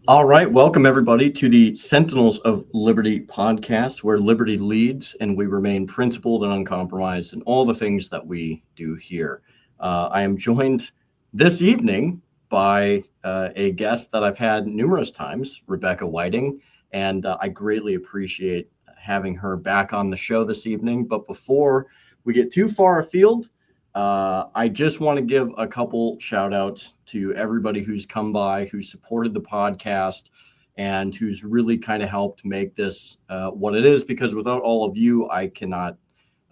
All right, welcome everybody to the Sentinels of Liberty podcast, where liberty leads and we remain principled and uncompromised in all the things that we do here. I am joined this evening by a guest that I've had numerous times, Rebecca Whiting, and I greatly appreciate having her back on the show this evening. But before we get too far afield, I just want to give a couple shout outs to everybody who's come by, who supported the podcast, and who's really kind of helped make this what it is. Because without all of you, I cannot.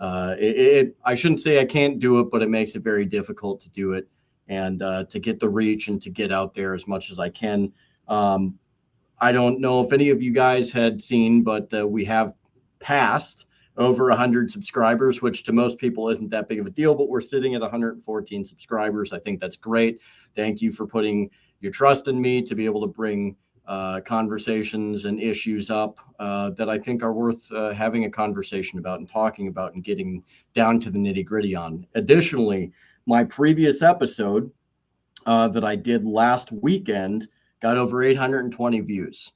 I shouldn't say I can't do it, but it makes it very difficult to do it and to get the reach and to get out there as much as I can. I don't know if any of you guys had seen, but we have passed over 100 subscribers, which to most people isn't that big of a deal, but we're sitting at 114 subscribers. I think that's great. Thank you for putting your trust in me to be able to bring conversations and issues up that I think are worth having a conversation about and talking about and getting down to the nitty gritty on. Additionally, my previous episode that I did last weekend got over 820 views.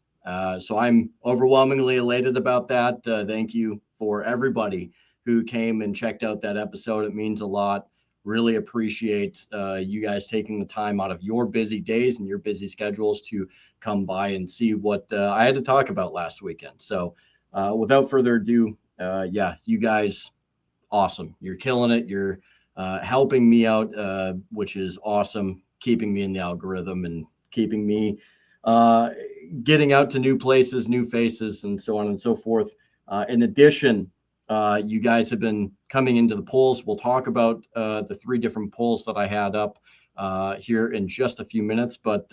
So I'm overwhelmingly elated about that. Thank you for everybody who came and checked out that episode. It means a lot. Really appreciate you guys taking the time out of your busy days and your busy schedules to come by and see what I had to talk about last weekend. So without further ado, you guys, awesome. You're killing it. You're helping me out, which is awesome, keeping me in the algorithm and keeping me getting out to new places, new faces, and so on and so forth. In addition, you guys have been coming into the polls. We'll talk about the 3 different polls that I had up here in just a few minutes. But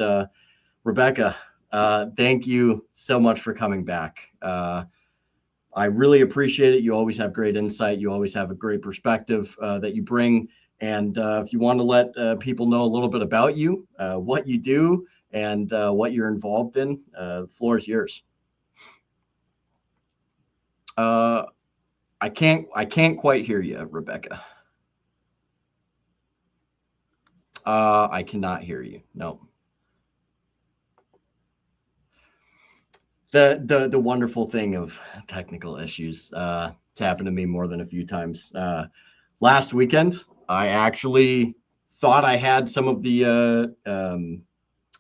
Rebecca, thank you so much for coming back. I really appreciate it. You always have great insight. You always have a great perspective that you bring. And if you want to let people know a little bit about you, what you do, and what you're involved in, the floor is yours. I can't quite hear you, Rebecca. I cannot hear you. No. The wonderful thing of technical issues. It's happened to me more than a few times. Last weekend, I actually thought I had some of the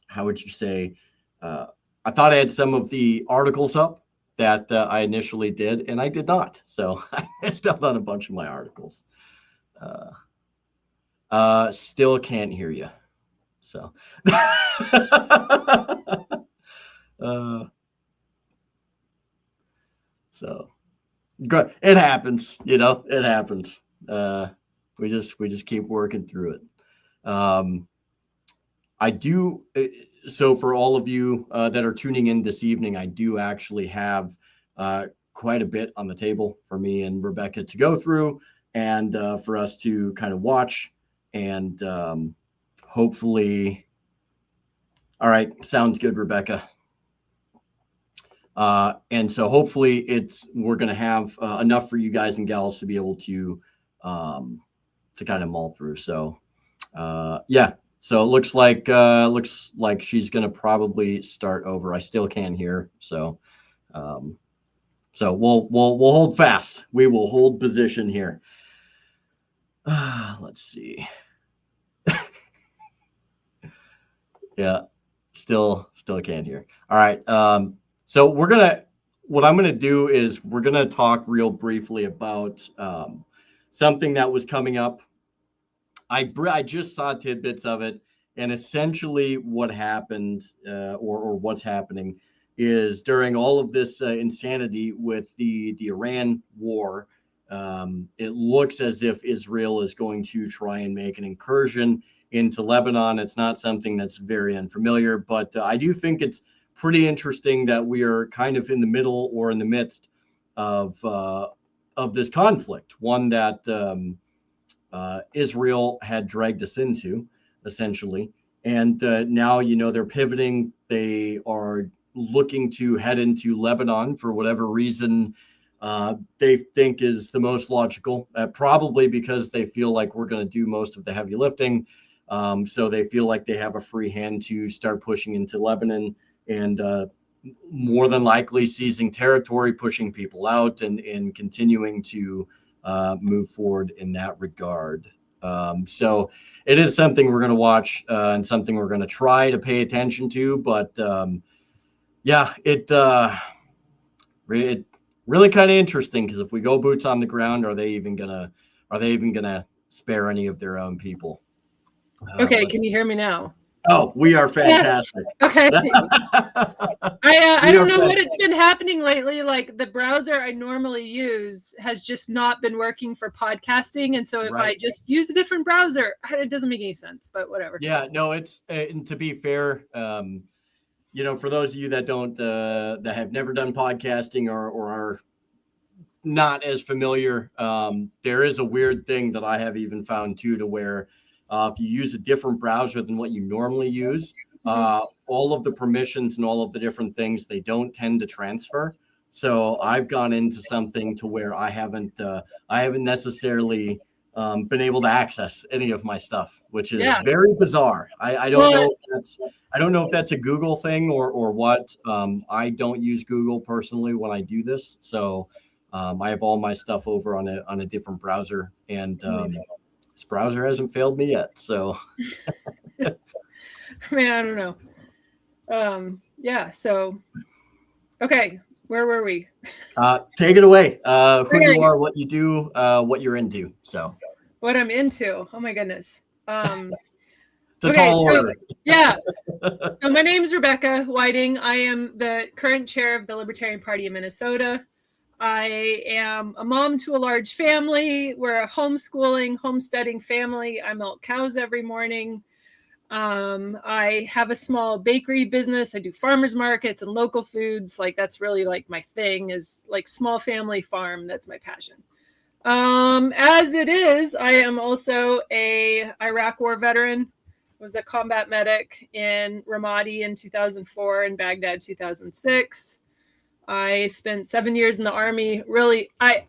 how would you say? I thought I had some of the articles up that I initially did, and I did not. So I missed out on a bunch of my articles. Still can't hear you. So so good. It happens, it happens. We just keep working through it. I do. So for all of you that are tuning in this evening, I do actually have quite a bit on the table for me and Rebecca to go through and for us to kind of watch and hopefully. All right. Sounds good, Rebecca. And so hopefully we're going to have enough for you guys and gals to be able to kind of mull through. So yeah. So it looks like she's going to probably start over. I still can't hear. So we'll hold fast. We will hold position here. Let's see. Yeah, still can't hear. All right. So what I'm gonna do is we're gonna talk real briefly about something that was coming up. I just saw tidbits of it, and essentially what happened or what's happening is during all of this insanity with the Iran war, it looks as if Israel is going to try and make an incursion into Lebanon. It's not something that's very unfamiliar, but I do think it's pretty interesting that we are kind of in the middle or in the midst of this conflict, one that Israel had dragged us into, essentially. And now, they're pivoting. They are looking to head into Lebanon for whatever reason they think is the most logical, probably because they feel like we're going to do most of the heavy lifting. So they feel like they have a free hand to start pushing into Lebanon and more than likely seizing territory, pushing people out, and continuing to move forward in that regard. So it is something we're going to watch and something we're going to try to pay attention to. But yeah, it really kind of interesting, because if we go boots on the ground, are they even gonna spare any of their own people? Okay, can you hear me now? Oh, we are fantastic. Yes. Okay. I don't know what it's been happening lately. Like, the browser I normally use has just not been working for podcasting. And so if I just use a different browser, it doesn't make any sense, but whatever. Yeah, no, it's, and to be fair, for those of you that don't, that have never done podcasting or are not as familiar, there is a weird thing that I have even found too, to where if you use a different browser than what you normally use, all of the permissions and all of the different things, they don't tend to transfer. So I've gone into something to where I haven't necessarily been able to access any of my stuff, which is very bizarre. I don't know if that's a Google thing or what. I don't use Google personally when I do this, so I have all my stuff over on a different browser, and this browser hasn't failed me yet. So, I mean, I don't know. Yeah. So, okay, where were we? Take it away. Who you are, what you do, what you're into. So, what I'm into. Oh my goodness. Order. Yeah. So my name is Rebecca Whiting. I am the current chair of the Libertarian Party of Minnesota. I am a mom to a large family. We're a homeschooling, homesteading family. I milk cows every morning. I have a small bakery business. I do farmers markets and local foods. Like, that's really like my thing, is like small family farm. That's my passion. As it is, I am also a Iraq war veteran. I was a combat medic in Ramadi in 2004 and Baghdad 2006. I spent 7 years in the Army. Really, I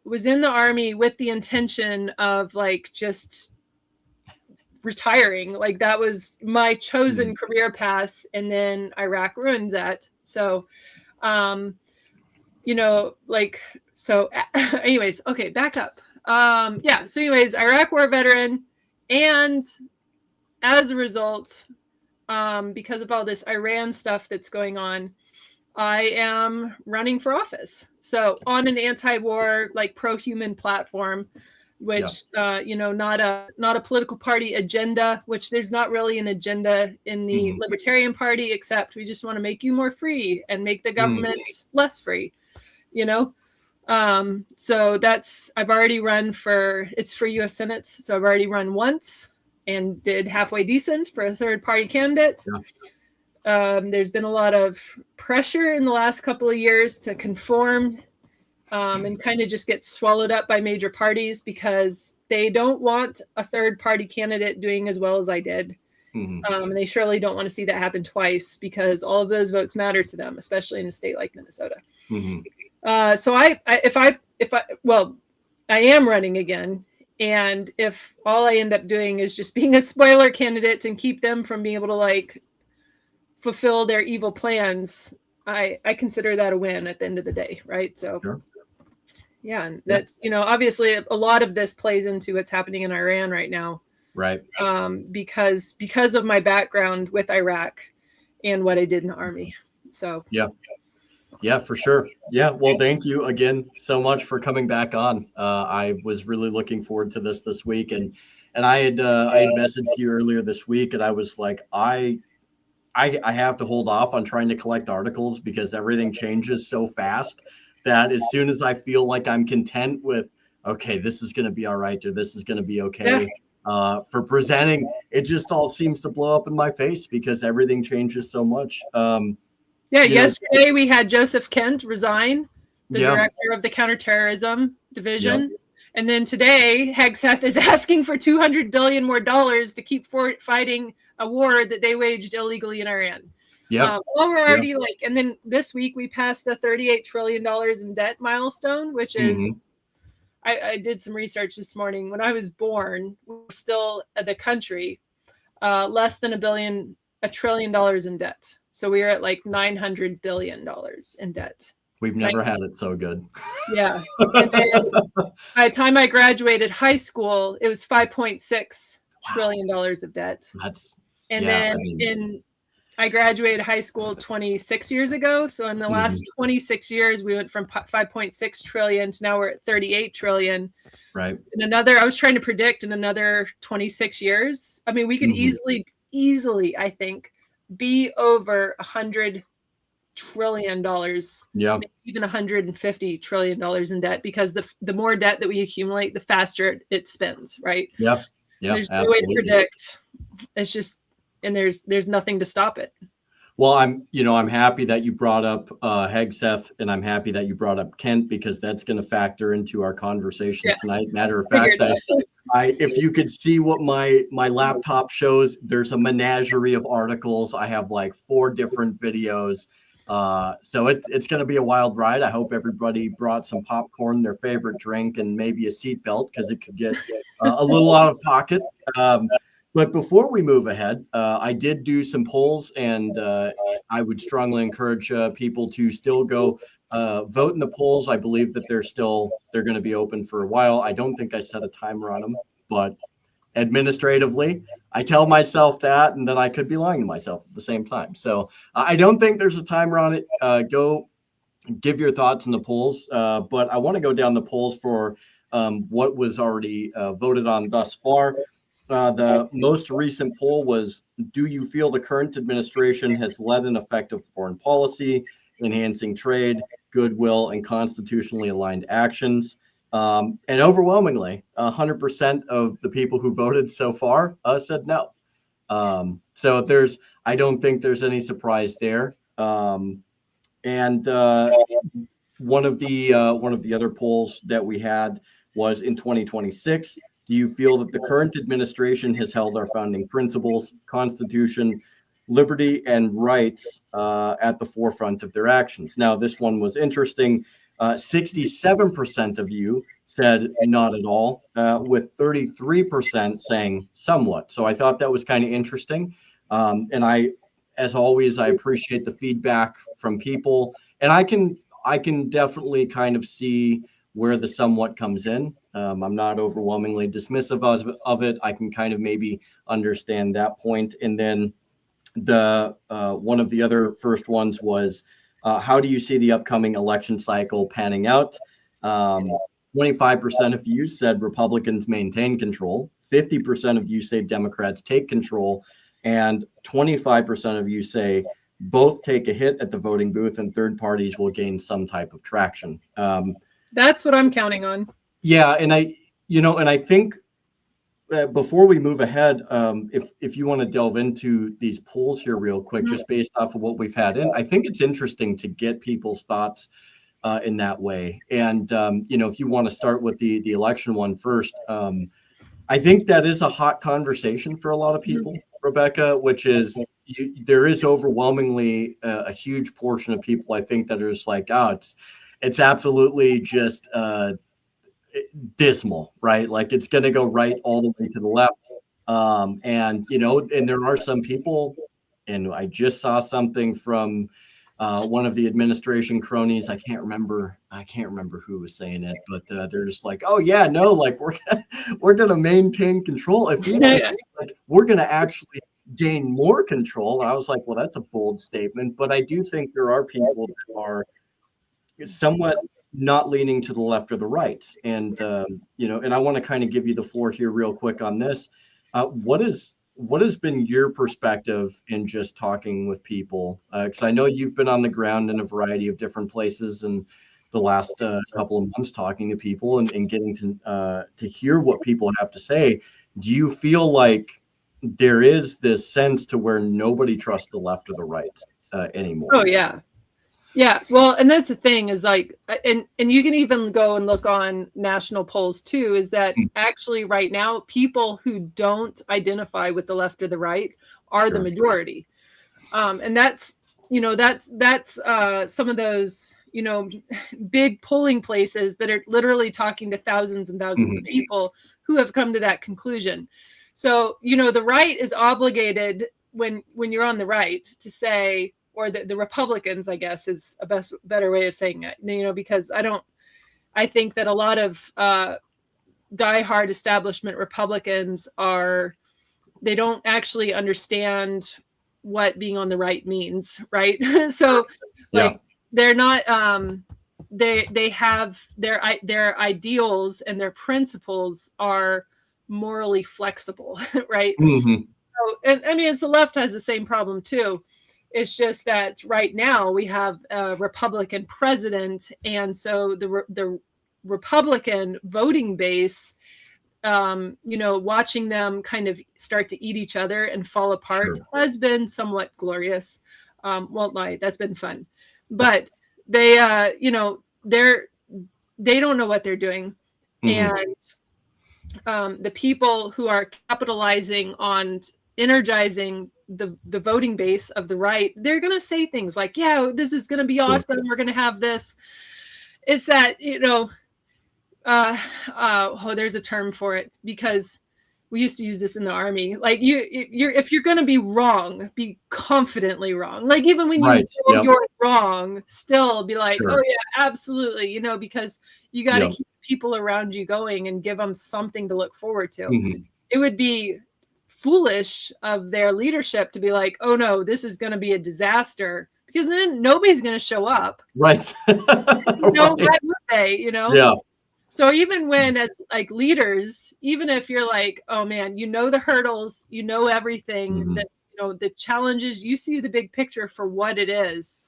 was in the Army with the intention of like just retiring. Like, that was my chosen career path, and then Iraq ruined that. So, anyways, okay, back up. So anyways, Iraq war veteran, and as a result, because of all this Iran stuff that's going on, I am running for office. So on an anti-war, like pro-human platform, which, not a political party agenda, which there's not really an agenda in the Libertarian Party, except we just want to make you more free and make the government less free, So I've already run it's for U.S. Senate. So I've already run once and did halfway decent for a third party candidate. There's been a lot of pressure in the last couple of years to conform and kind of just get swallowed up by major parties, because they don't want a third party candidate doing as well as I did. And they surely don't want to see that happen twice, because all of those votes matter to them, especially in a state like Minnesota. So I am running again. And if all I end up doing is just being a spoiler candidate and keep them from being able to like fulfill their evil plans, I consider that a win at the end of the day. Right. So, yeah, and that's, obviously a lot of this plays into what's happening in Iran right now. Right. Because of my background with Iraq and what I did in the Army. So, yeah, for sure. Yeah. Well, thank you again so much for coming back on. I was really looking forward to this week, and I had messaged you earlier this week, and I was like, I have to hold off on trying to collect articles, because everything changes so fast that as soon as I feel like I'm content with, okay, this is going to be all right, or this is going to be okay, for presenting, it just all seems to blow up in my face, because everything changes so much. Yesterday we had Joseph Kent resign, the director of the counterterrorism division. And then today, Hegseth is asking for $200 billion more to keep fighting a war that they waged illegally in Iran. We're already and then this week we passed the $38 trillion in debt milestone, which is, I did some research this morning. When I was born, we were still the country, less than $1 billion $1 trillion in debt. So we are at like $900 billion in debt. We've never had it so good. Yeah. And then by the time I graduated high school, it was $5.6 trillion of debt. I graduated high school 26 years ago. So in the last 26 years, we went from 5.6 trillion to now we're at 38 trillion. Right. And I was trying to predict in another 26 years. I mean, we could easily, I think, be over $100 trillion. Yeah. Even $150 trillion in debt, because the more debt that we accumulate, the faster it spins. Right. Yeah. Yeah. There's no way to predict. It's just, and there's nothing to stop it. Well, I'm happy that you brought up Hegseth, and I'm happy that you brought up Kent, because that's going to factor into our conversation tonight. Matter of fact, if you could see what my laptop shows, there's a menagerie of articles. I have like 4 different videos. So it's going to be a wild ride. I hope everybody brought some popcorn, their favorite drink, and maybe a seatbelt, because it could get a little out of pocket. But before we move ahead, I did do some polls, and I would strongly encourage people to still go vote in the polls. I believe that they're going to be open for a while. I don't think I set a timer on them, but administratively, I tell myself that, and then I could be lying to myself at the same time. So I don't think there's a timer on it. Go give your thoughts in the polls. But I want to go down the polls for what was already voted on thus far. The most recent poll was, do you feel the current administration has led an effective foreign policy, enhancing trade, goodwill, and constitutionally aligned actions? And overwhelmingly, 100% of the people who voted so far said no. So I don't think there's any surprise there. And one of the other polls that we had was in 2026. Do you feel that the current administration has held our founding principles, Constitution, liberty, and rights at the forefront of their actions? Now, this one was interesting. 67% of you said not at all, with 33% saying somewhat. So I thought that was kind of interesting. And as always, I appreciate the feedback from people. And I can definitely kind of see where the somewhat comes in. I'm not overwhelmingly dismissive of it. I can kind of maybe understand that point. And then one of the other first ones was, how do you see the upcoming election cycle panning out? 25% of you said Republicans maintain control. 50% of you say Democrats take control. And 25% of you say both take a hit at the voting booth and third parties will gain some type of traction. That's what I'm counting on. Yeah. And I think before we move ahead, if you want to delve into these polls here real quick, just based off of what we've had in, I think it's interesting to get people's thoughts in that way. And, if you want to start with the election one first, I think that is a hot conversation for a lot of people, Rebecca, which is there is overwhelmingly a huge portion of people, I think, that are just like, oh, it's absolutely just dismal, right? Like it's going to go right all the way to the left. And there are some people, and I just saw something from one of the administration cronies. I can't remember who was saying it, but they're just like, oh yeah, no, like we're going to maintain control. If we're going to actually gain more control. And I was like, well, that's a bold statement, but I do think there are people that are somewhat not leaning to the left or the right. And, and I want to kind of give you the floor here real quick on this. What has been your perspective in just talking with people? Because I know you've been on the ground in a variety of different places in the last couple of months talking to people and getting to hear what people have to say. Do you feel like there is this sense to where nobody trusts the left or the right anymore? Oh, yeah. Yeah, well, and that's the thing is like, and you can even go and look on national polls too, is that actually right now, people who don't identify with the left or the right are the majority. And that's some of those, big polling places that are literally talking to thousands and thousands of people who have come to that conclusion. So, the right is obligated when you're on the right to say, or the Republicans, I guess, is a better way of saying it, because I think that a lot of diehard establishment Republicans they don't actually understand what being on the right means, right? So like they're not they have their ideals and their principles are morally flexible, right? So, and I mean, the left has the same problem too. It's just that right now we have a Republican president, and so the Republican voting base, watching them kind of start to eat each other and fall apart has been somewhat glorious. Won't lie, that's been fun. But they, they don't know what they're doing, and the people who are capitalizing on energizing the voting base of the right, they're going to say things like, yeah, this is going to be awesome. We're going to have this. It's that, there's a term for it, because we used to use this in the Army. Like if you're going to be wrong, be confidently wrong. Like even when you know you're wrong, still be like, oh yeah, absolutely. Because you got to keep people around you going and give them something to look forward to. It would be foolish of their leadership to be like, oh no, this is going to be a disaster, because then nobody's going to show up. Right. Why would they, Yeah. So even when as like leaders, even if you're like, oh man, the hurdles, everything, that's, the challenges, you see the big picture for what it is,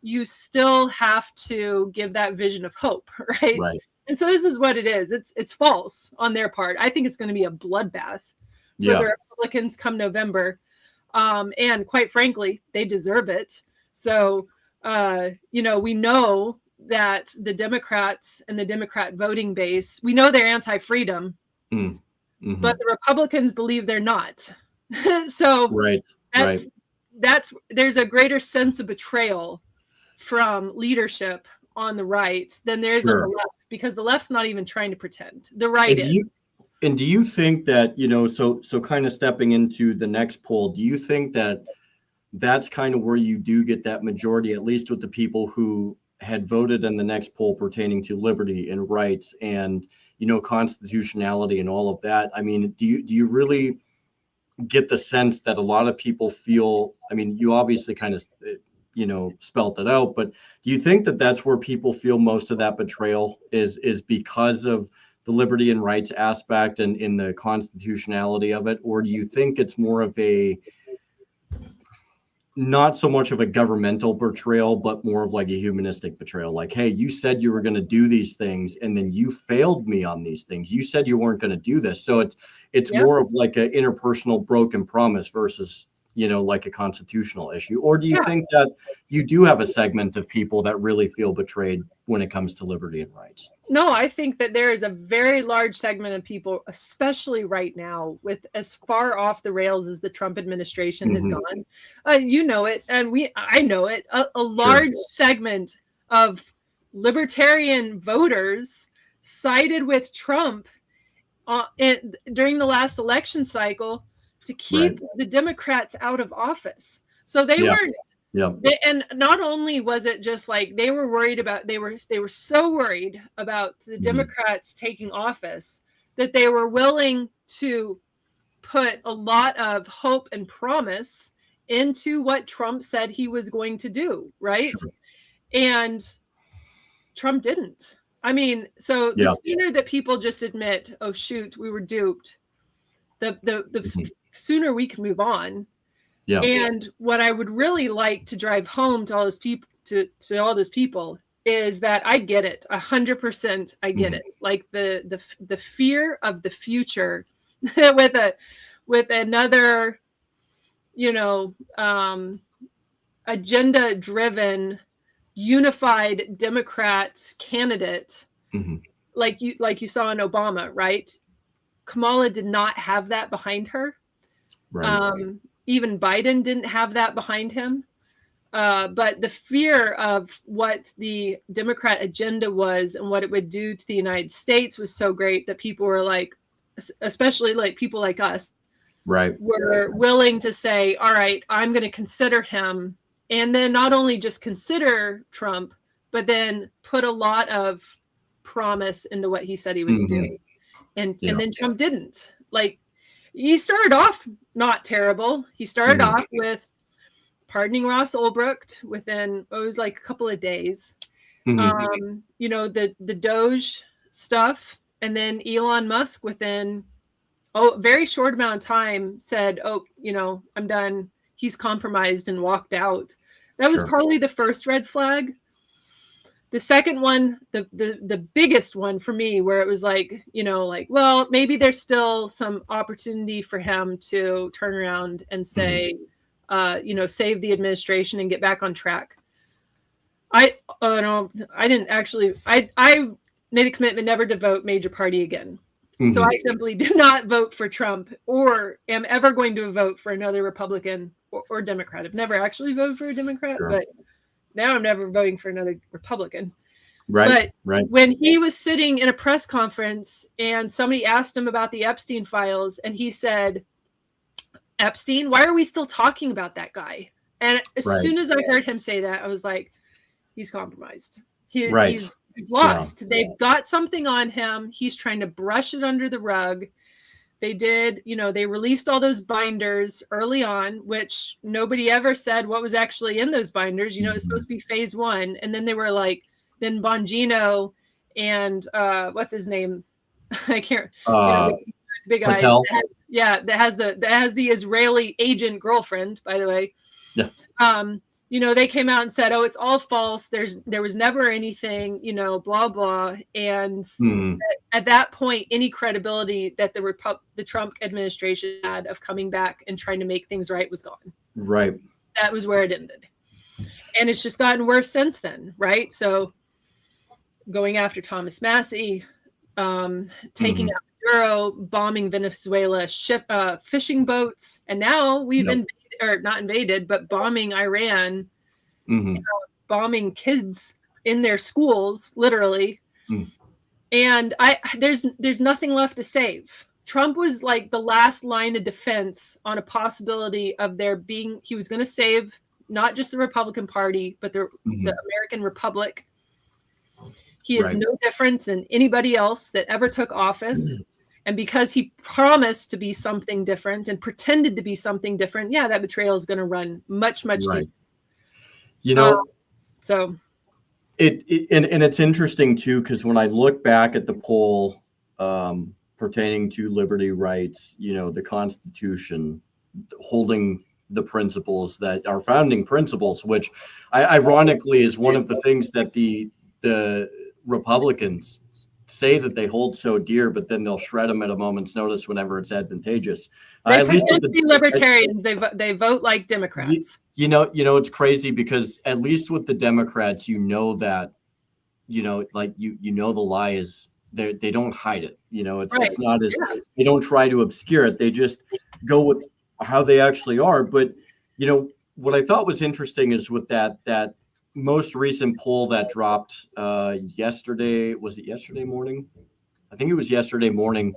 you still have to give that vision of hope, right? And so this is what it is. It's false on their part. I think it's going to be a bloodbath for the Republicans come November. And quite frankly, they deserve it. So, we know that the Democrats and the Democrat voting base, we know they're anti-freedom, but the Republicans believe they're not. So there's a greater sense of betrayal from leadership on the right than there's on the left, because the left's not even trying to pretend. The right is. And do you think that, so kind of stepping into the next poll, do you think that that's kind of where you do get that majority, at least with the people who had voted in the next poll pertaining to liberty and rights and, constitutionality and all of that? I mean, do you really get the sense that a lot of people feel, I mean, you obviously kind of, spelt it out, but do you think that that's where people feel most of that betrayal is because of the liberty and rights aspect and in the constitutionality of it? Or do you think it's more of not so much of a governmental betrayal, but more of like a humanistic betrayal? Like, hey, you said you were going to do these things, and then you failed me on these things. You said you weren't going to do this. So it's more of like an interpersonal broken promise versus, like a constitutional issue. Or do you think that you do have a segment of people that really feel betrayed when it comes to liberty and rights? No, I think that there is a very large segment of people, especially right now, with as far off the rails as the Trump administration has gone. You know it, and I know it. A large segment of libertarian voters sided with Trump during the last election cycle to keep the Democrats out of office. So they weren't. And not only was it just like they were worried about, they were so worried about the Democrats taking office that they were willing to put a lot of hope and promise into what Trump said he was going to do, right? And Trump didn't. I mean, so the sooner that people just admit, oh shoot, we were duped, the sooner we can move on. And what I would really like to drive home to all those people, to all those people, is that I get it 100%. I get it. Like the fear of the future with another, agenda-driven, unified Democrat candidate, like you saw in Obama, right? Kamala did not have that behind her. Even Biden didn't have that behind him. But the fear of what the Democrat agenda was and what it would do to the United States was so great that people were like, especially like people like us, Right. were willing to say, all right, I'm going to consider him. And then not only just consider Trump, but then put a lot of promise into what he said he would do. And then Trump didn't. Like, he started off not terrible. He started off with pardoning Ross Ulbricht within, it was like a couple of days. You know, the Doge stuff. And then Elon Musk within a very short amount of time said, oh, you know, I'm done. He's compromised and walked out. That was probably the first red flag. The second one, the biggest one for me, where it was like, you know, like, well, maybe there's still some opportunity for him to turn around and say, you know, save the administration and get back on track. I didn't actually, I made a commitment never to vote major party again. So I simply did not vote for Trump, or am ever going to vote for another Republican or Democrat. I've never actually voted for a Democrat, but now I'm never voting for another Republican. But when he was sitting in a press conference and somebody asked him about the Epstein files, and he said, Epstein, why are we still talking about that guy? And as soon as I heard him say that, I was like, he's compromised. He's lost. They've got something on him. He's trying to brush it under the rug. They did, you know, they released all those binders early on, which nobody ever said what was actually in those binders. You know, it's supposed to be phase 1. And then they were like, then Bongino and what's his name? I can't, you know, big eyes. That has the Israeli agent girlfriend, by the way. Yeah. You know, they came out and said, oh, it's all false. There was never anything, you know, blah, blah. And at that point, any credibility that the Trump administration had of coming back and trying to make things right was gone. Right. That was where it ended. And it's just gotten worse since then. Right. So going after Thomas Massey, taking out Maduro, bombing Venezuela, fishing boats. And now we've not invaded, but bombing Iran, bombing kids in their schools, literally. And there's nothing left to save. Trump was like the last line of defense on a possibility of he was going to save not just the Republican Party, but the American Republic. He is no different than anybody else that ever took office. And because he promised to be something different and pretended to be something different, that betrayal is going to run much, much deeper. You know, so and it's interesting too, because when I look back at the poll pertaining to liberty rights, you know, the Constitution holding the principles that are founding principles, which ironically is one of the things that the Republicans say that they hold so dear, but then they'll shred them at a moment's notice whenever it's advantageous. At least the libertarians, they vote like Democrats. You know, it's crazy because at least with the Democrats, you know that, you know, like you know the lie is they don't hide it. You know, it's not as they don't try to obscure it. They just go with how they actually are. But you know what I thought was interesting is with that most recent poll that dropped yesterday. Was it yesterday morning? I think it was yesterday morning,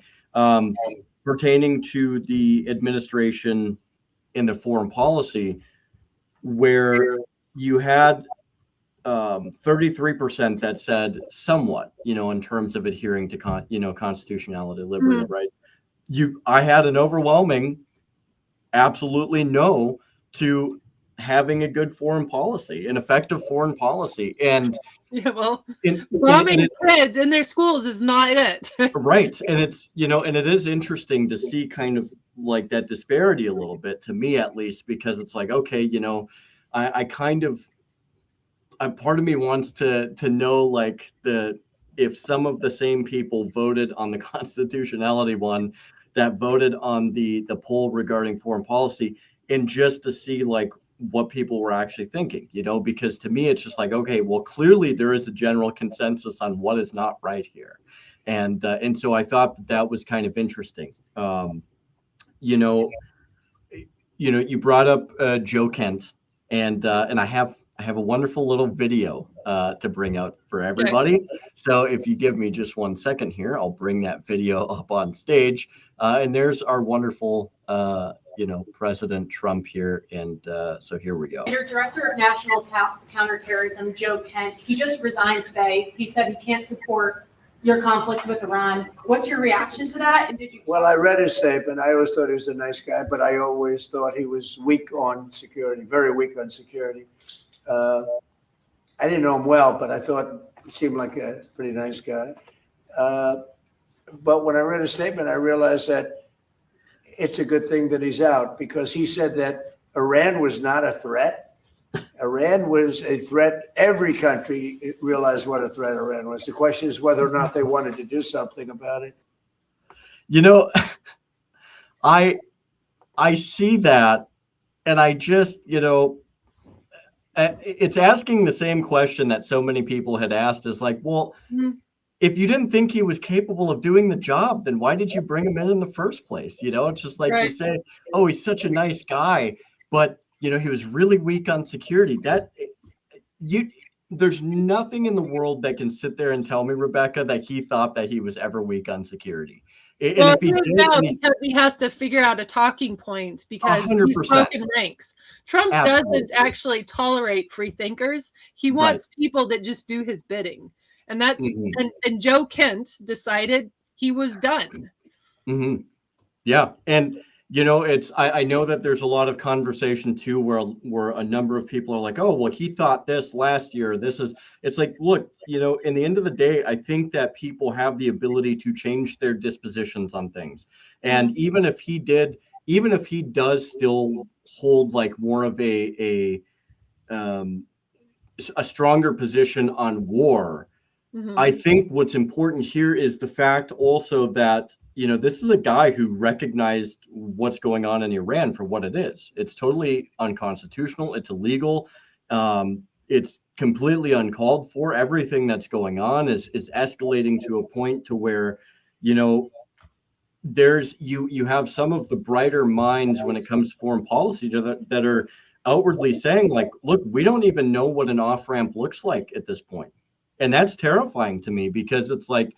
pertaining to the administration in the foreign policy, where you had 33% that said somewhat, you know, in terms of adhering to constitutionality, liberty, right? I had an overwhelming absolutely no to having a good foreign policy, an effective foreign policy. And bombing kids in their schools is not it. Right. And it's, you know, and it is interesting to see kind of like that disparity a little bit, to me at least, because it's like, okay, you know, I kind of, part of me wants to know like if some of the same people voted on the constitutionality one that voted on the poll regarding foreign policy, and just to see like what people were actually thinking, you know, because to me, it's just like, okay, well, clearly there is a general consensus on what is not right here. And so I thought that was kind of interesting. You brought up Joe Kent, and I have I have a wonderful little video to bring out for everybody. Okay. So if you give me just 1 second here, I'll bring that video up on stage. And there's our wonderful, President Trump here. And so here we go. Your director of national counterterrorism, Joe Kent, he just resigned today. He said he can't support your conflict with Iran. What's your reaction to that? And did you? Well, I read his statement. I always thought he was a nice guy, but I always thought he was weak on security, very weak on security. I didn't know him well, but I thought he seemed like a pretty nice guy. But when I read his statement, I realized that it's a good thing that he's out, because he said that Iran was not a threat. Iran was a threat. Every country realized what a threat Iran was. The question is whether or not they wanted to do something about it. I see that, and I just, it's asking the same question that so many people had asked, is like, well, if you didn't think he was capable of doing the job, then why did you bring him in the first place? It's just like you say, oh, he's such a nice guy, but he was really weak on security. There's nothing in the world that can sit there and tell me, Rebecca, that he thought that he was ever weak on security. Well, if he did, because he has to figure out a talking point, because 100%. He's broken ranks. Trump doesn't actually tolerate free thinkers. He wants people that just do his bidding. And that's and Joe Kent decided he was done. Yeah. And I know that there's a lot of conversation too, where a number of people are like, oh, well, he thought this last year. It's like, look, in the end of the day, I think that people have the ability to change their dispositions on things. And even if he does still hold like more of a stronger position on war, I think what's important here is the fact also that this is a guy who recognized what's going on in Iran for what it is. It's totally unconstitutional. It's illegal. It's completely uncalled for. Everything that's going on is escalating to a point to where, there's you have some of the brighter minds when it comes to foreign policy that are outwardly saying, like, look, we don't even know what an off-ramp looks like at this point. And that's terrifying to me, because it's like,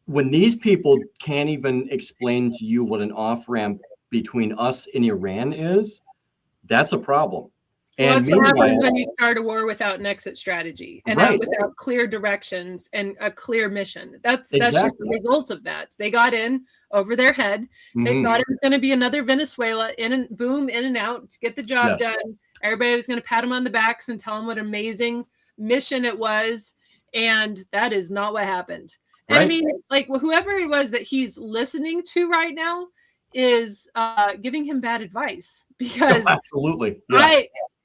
when these people can't even explain to you what an off-ramp between us and Iran is, that's a problem. Well, that's what happens when you start a war without an exit strategy and without clear directions and a clear mission. That's just the result of that. They got in over their head. They thought it was going to be another Venezuela, in and out, to get the job done. Everybody was going to pat them on the backs and tell them what an amazing mission it was. And that is not what happened. And I mean, like, whoever it was that he's listening to right now is giving him bad advice, because absolutely.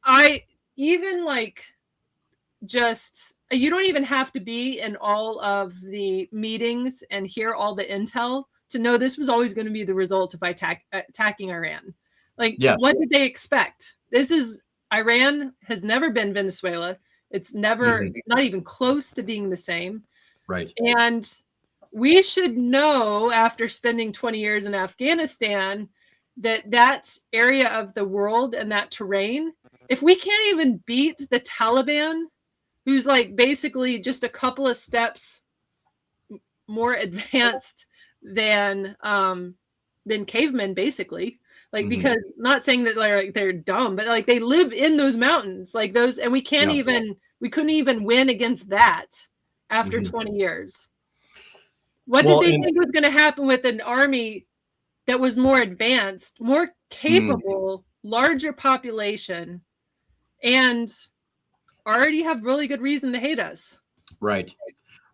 I even like, just, you don't even have to be in all of the meetings and hear all the intel to know this was always going to be the result of attacking Iran. Like, what did they expect? Iran has never been Venezuela. It's never, not even close to being the same. Right. And we should know, after spending 20 years in Afghanistan, that area of the world and that terrain, if we can't even beat the Taliban, who's like basically just a couple of steps more advanced than cavemen, basically, like, because, not saying that they're dumb, but like, they live in those mountains, like those, and we couldn't even win against that after 20 years. What did they think was going to happen with an army that was more advanced, more capable, larger population, and already have really good reason to hate us? Right.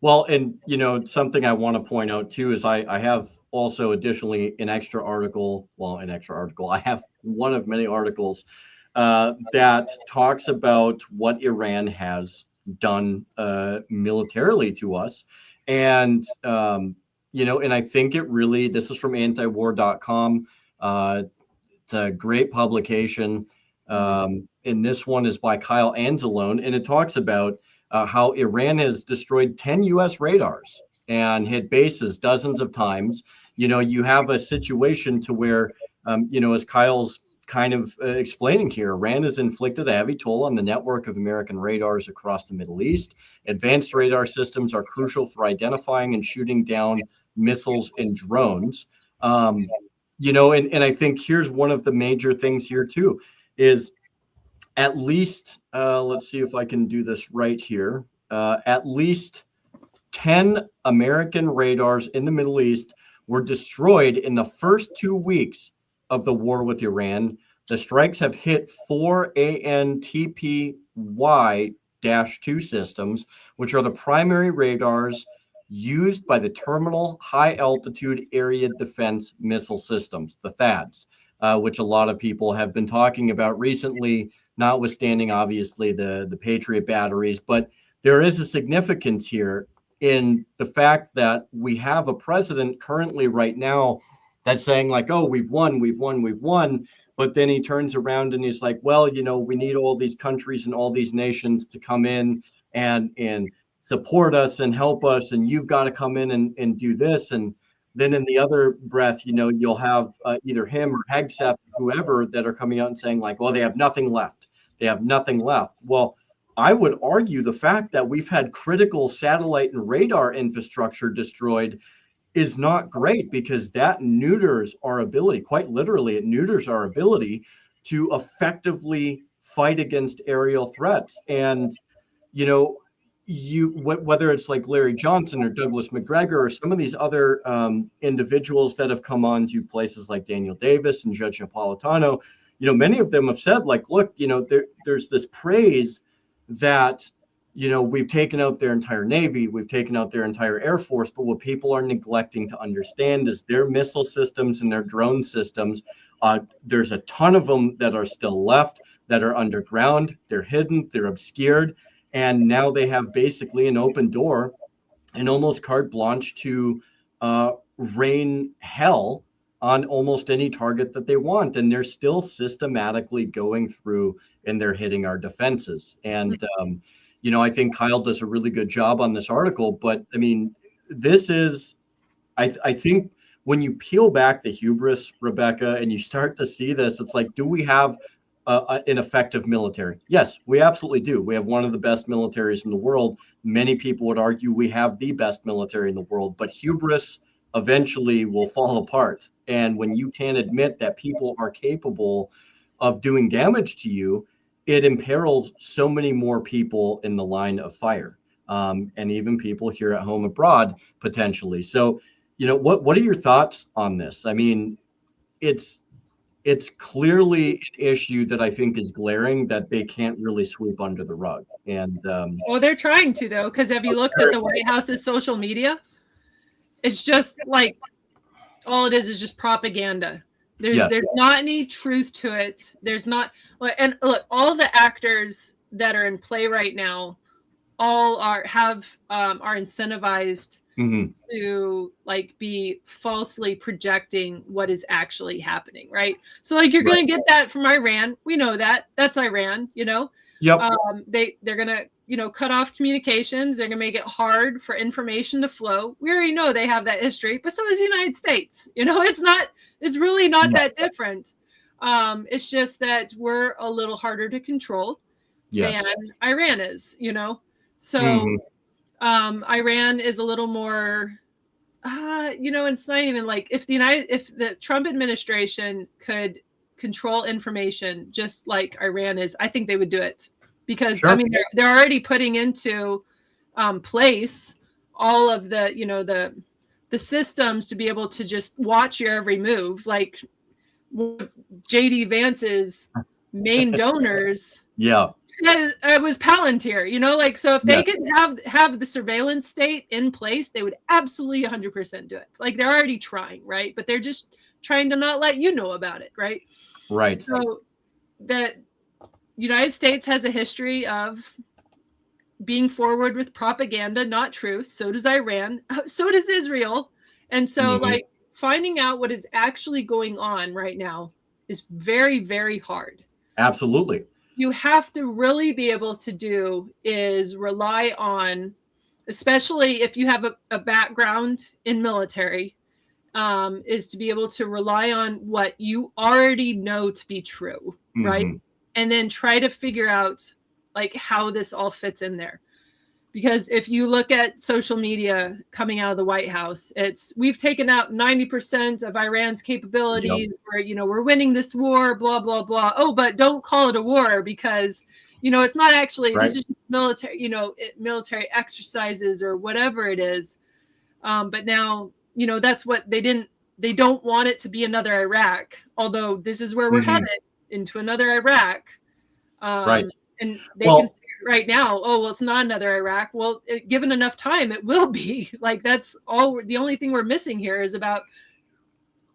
Well, and something I want to point out too is I have also additionally an extra article. I have one of many articles that talks about what Iran has done militarily to us. And, and I think this is from antiwar.com. It's a great publication. And this one is by Kyle Anzalone, and it talks about how Iran has destroyed 10 U.S. radars and hit bases dozens of times. You have a situation to where, as Kyle's kind of explaining here. Iran has inflicted a heavy toll on the network of American radars across the Middle East. Advanced radar systems are crucial for identifying and shooting down missiles and drones. You know, and I think here's one of the major things here too, is at least, let's see if I can do this right here, at least 10 American radars in the Middle East were destroyed in the first 2 weeks of the war with Iran. The strikes have hit 4 ANTPY-2 systems, which are the primary radars used by the Terminal High Altitude Area Defense Missile Systems, the THAADs, which a lot of people have been talking about recently, notwithstanding, obviously, the Patriot batteries. But there is a significance here in the fact that we have a president currently right now that's saying like, oh, we've won. But then he turns around and he's like, well, you know, we need all these countries and all these nations to come in and support us and help us. And you've got to come in and do this. And then in the other breath, you know, you'll have either him or Hegseth, whoever, that are coming out and saying like, well, they have nothing left. Well, I would argue the fact that we've had critical satellite and radar infrastructure destroyed is not great, because that neuters our ability, quite literally, it neuters our ability to effectively fight against aerial threats. And, you know, whether it's like Larry Johnson or Douglas McGregor or some of these other individuals that have come on to places like Daniel Davis and Judge Napolitano, you know, many of them have said like, look, you know, there's this praise that, you know, we've taken out their entire Navy, we've taken out their entire Air Force, but what people are neglecting to understand is their missile systems and their drone systems. There's a ton of them that are still left, that are underground, they're hidden, they're obscured, and now they have basically an open door and almost carte blanche to rain hell on almost any target that they want. And they're still systematically going through and they're hitting our defenses. And, you know, I think Kyle does a really good job on this article, but I mean, this is, I think when you peel back the hubris, Rebecca, and you start to see this, it's like, do we have an effective military? Yes, we absolutely do. We have one of the best militaries in the world. Many people would argue we have the best military in the world, but hubris eventually will fall apart. And when you can't admit that people are capable of doing damage to you, it imperils so many more people in the line of fire, and even people here at home abroad, potentially. So, you know, what are your thoughts on this? I mean, it's clearly an issue that I think is glaring, that they can't really sweep under the rug. And well, they're trying to, though, because have you looked at the White House's social media? It's just like, all it is just propaganda. There's not any truth to it. There's not, and look, all the actors that are in play right now, all are incentivized to like be falsely projecting what is actually happening, right? So like you're going to get that from Iran. We know that. That's Iran, you know. Yep. They're going to, you know, cut off communications. They're going to make it hard for information to flow. We already know they have that history, but so is the United States. You know, it's really not that different. It's just that we're a little harder to control than Iran is, you know. So Iran is a little more, you know, it's not even like if the Trump administration could control information just like Iran is, I think they would do it. Because I mean, they're already putting into place all of the, you know, the systems to be able to just watch your every move. Like JD Vance's main donors, it was Palantir. You know, like so if they could have the surveillance state in place, they would absolutely 100% do it. Like they're already trying, right? But they're just trying to not let you know about it, right? Right. So that. United States has a history of being forward with propaganda, not truth. So does Iran. So does Israel. And so like finding out what is actually going on right now is very, very hard. Absolutely. You have to really be able to do is rely on, especially if you have a background in military, is to be able to rely on what you already know to be true, right? And then try to figure out like how this all fits in there. Because if you look at social media coming out of the White House, we've taken out 90% of Iran's capabilities, we're winning this war, blah, blah, blah. Oh, but don't call it a war because, it's not actually, this is military, military exercises or whatever it is. But now, that's what they don't want it to be another Iraq, although this is where we're headed, into another Iraq. And they can say right now, oh, well, it's not another Iraq. Well, given enough time, it will be. Like, that's all. The only thing we're missing here is about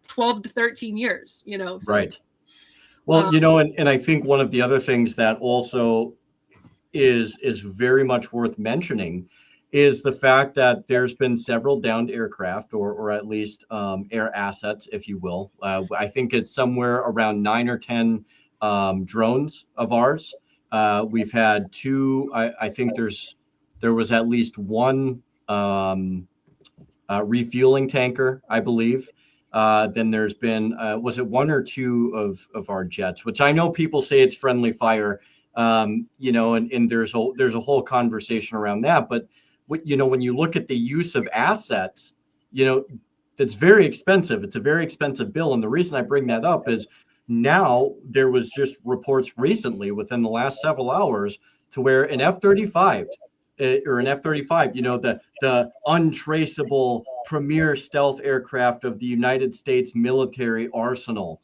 12 to 13 years, So, right. Well, and I think one of the other things that also is very much worth mentioning is the fact that there's been several downed aircraft or at least air assets, if you will. I think it's somewhere around 9 or 10 drones of ours. We've had 2. I think there was at least 1 refueling tanker, I believe. Then there's been was it 1 or 2 of our jets, which I know people say it's friendly fire, and there's a whole conversation around that. But when you look at the use of assets, that's very expensive. It's a very expensive bill, and the reason I bring that up is now there was just reports recently within the last several hours to where an F-35 or an F-35, the untraceable premier stealth aircraft of the United States military arsenal,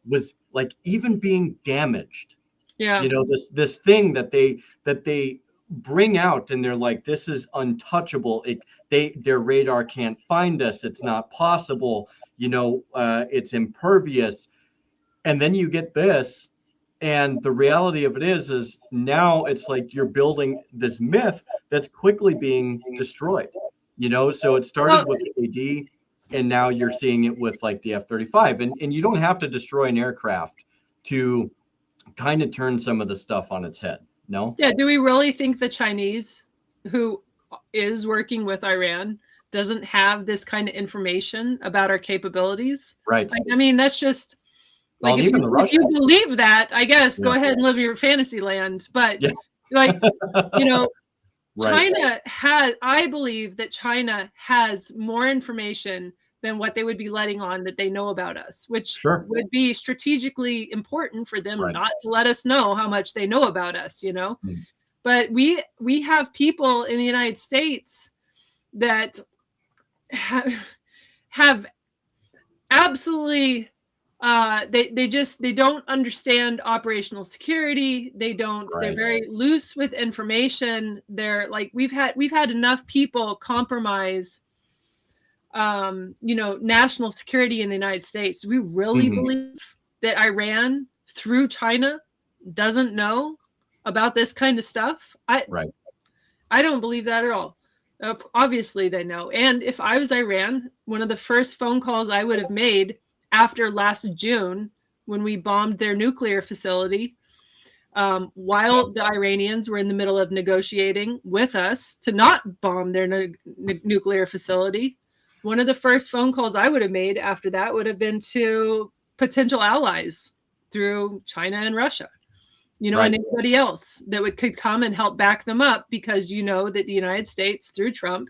was like even being damaged. Yeah. This thing that they bring out and they're like, this is untouchable. Their radar can't find us. It's not possible. It's impervious. And then you get this, and the reality of it is now it's like you're building this myth that's quickly being destroyed. So it started with the AD, and now you're seeing it with like the F-35. And you don't have to destroy an aircraft to kind of turn some of the stuff on its head. No? Yeah. Do we really think the Chinese, who is working with Iran, doesn't have this kind of information about our capabilities? Right. I mean, that's just like, if you believe that, I guess, go ahead and live your fantasy land. But right. I believe that China has more information than what they would be letting on that they know about us, which would be strategically important for them not to let us know how much they know about us, But we have people in the United States that have absolutely they don't understand operational security. They're very loose with information. They're like, we've had enough people compromise national security in the United States. Do we really believe that Iran through China doesn't know about this kind of stuff? I don't believe that at all. Obviously they know. And if I was Iran, one of the first phone calls I would have made after last June, when we bombed their nuclear facility, while the Iranians were in the middle of negotiating with us to not bomb their nuclear facility, one of the first phone calls I would have made after that would have been to potential allies through China and Russia, and anybody else that could come and help back them up, because that the United States through Trump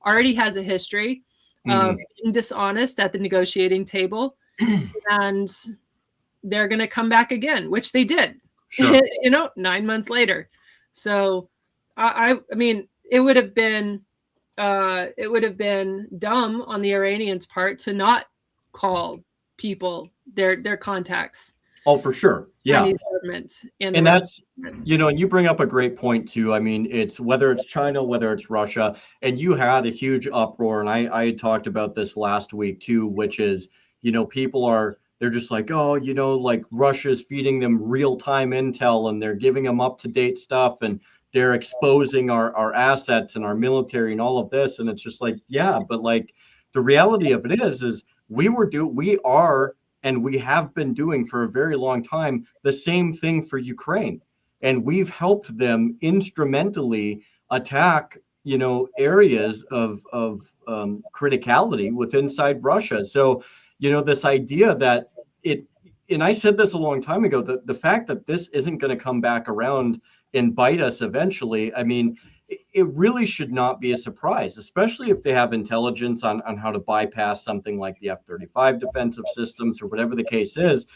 already has a history of being dishonest at the negotiating table, and they're going to come back again, which they did, 9 months later. So I mean, it would have been dumb on the Iranians' part to not call people their contacts. Oh, for sure. Yeah. And that's, and you bring up a great point too. I mean, it's whether it's China, whether it's Russia, and you had a huge uproar. And I talked about this last week too, which is, people they're just like, oh, like Russia's feeding them real-time intel and they're giving them up-to-date stuff and they're exposing our assets and our military and all of this. And it's just like, yeah, but like the reality of it is we are and we have been doing for a very long time the same thing for Ukraine. And we've helped them instrumentally attack, areas of criticality with inside Russia. So, this idea that and I said this a long time ago, that the fact that this isn't going to come back around and bite us eventually, I mean, it really should not be a surprise, especially if they have intelligence on how to bypass something like the F-35 defensive systems or whatever the case is.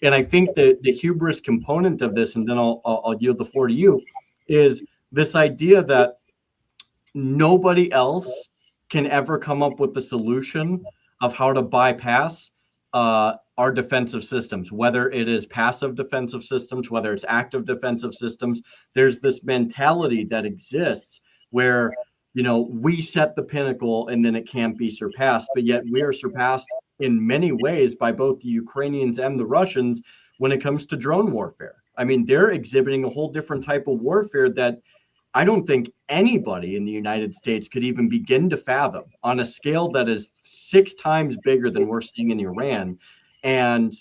And I think the hubris component of this, and then I'll yield the floor to you, is this idea that nobody else can ever come up with the solution of how to bypass our defensive systems, whether it is passive defensive systems, whether it's active defensive systems. There's this mentality that exists where, we set the pinnacle and then it can't be surpassed, but yet we are surpassed in many ways by both the Ukrainians and the Russians when it comes to drone warfare. I mean, they're exhibiting a whole different type of warfare that I don't think anybody in the United States could even begin to fathom, on a scale that is 6 times bigger than we're seeing in Iran. And,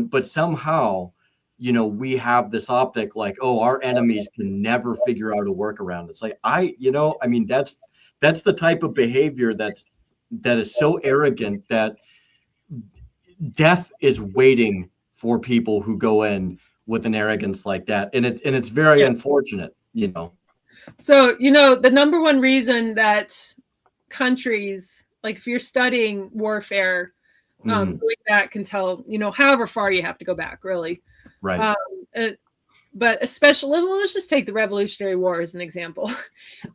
but somehow, we have this optic like, oh, our enemies can never figure out a workaround. It's like, I mean, that's the type of behavior that is so arrogant that death is waiting for people who go in with an arrogance like that. And it's very unfortunate, So, the number one reason that countries, like if you're studying warfare, going back until, however far you have to go back, really. Right. But especially, let's just take the Revolutionary War as an example.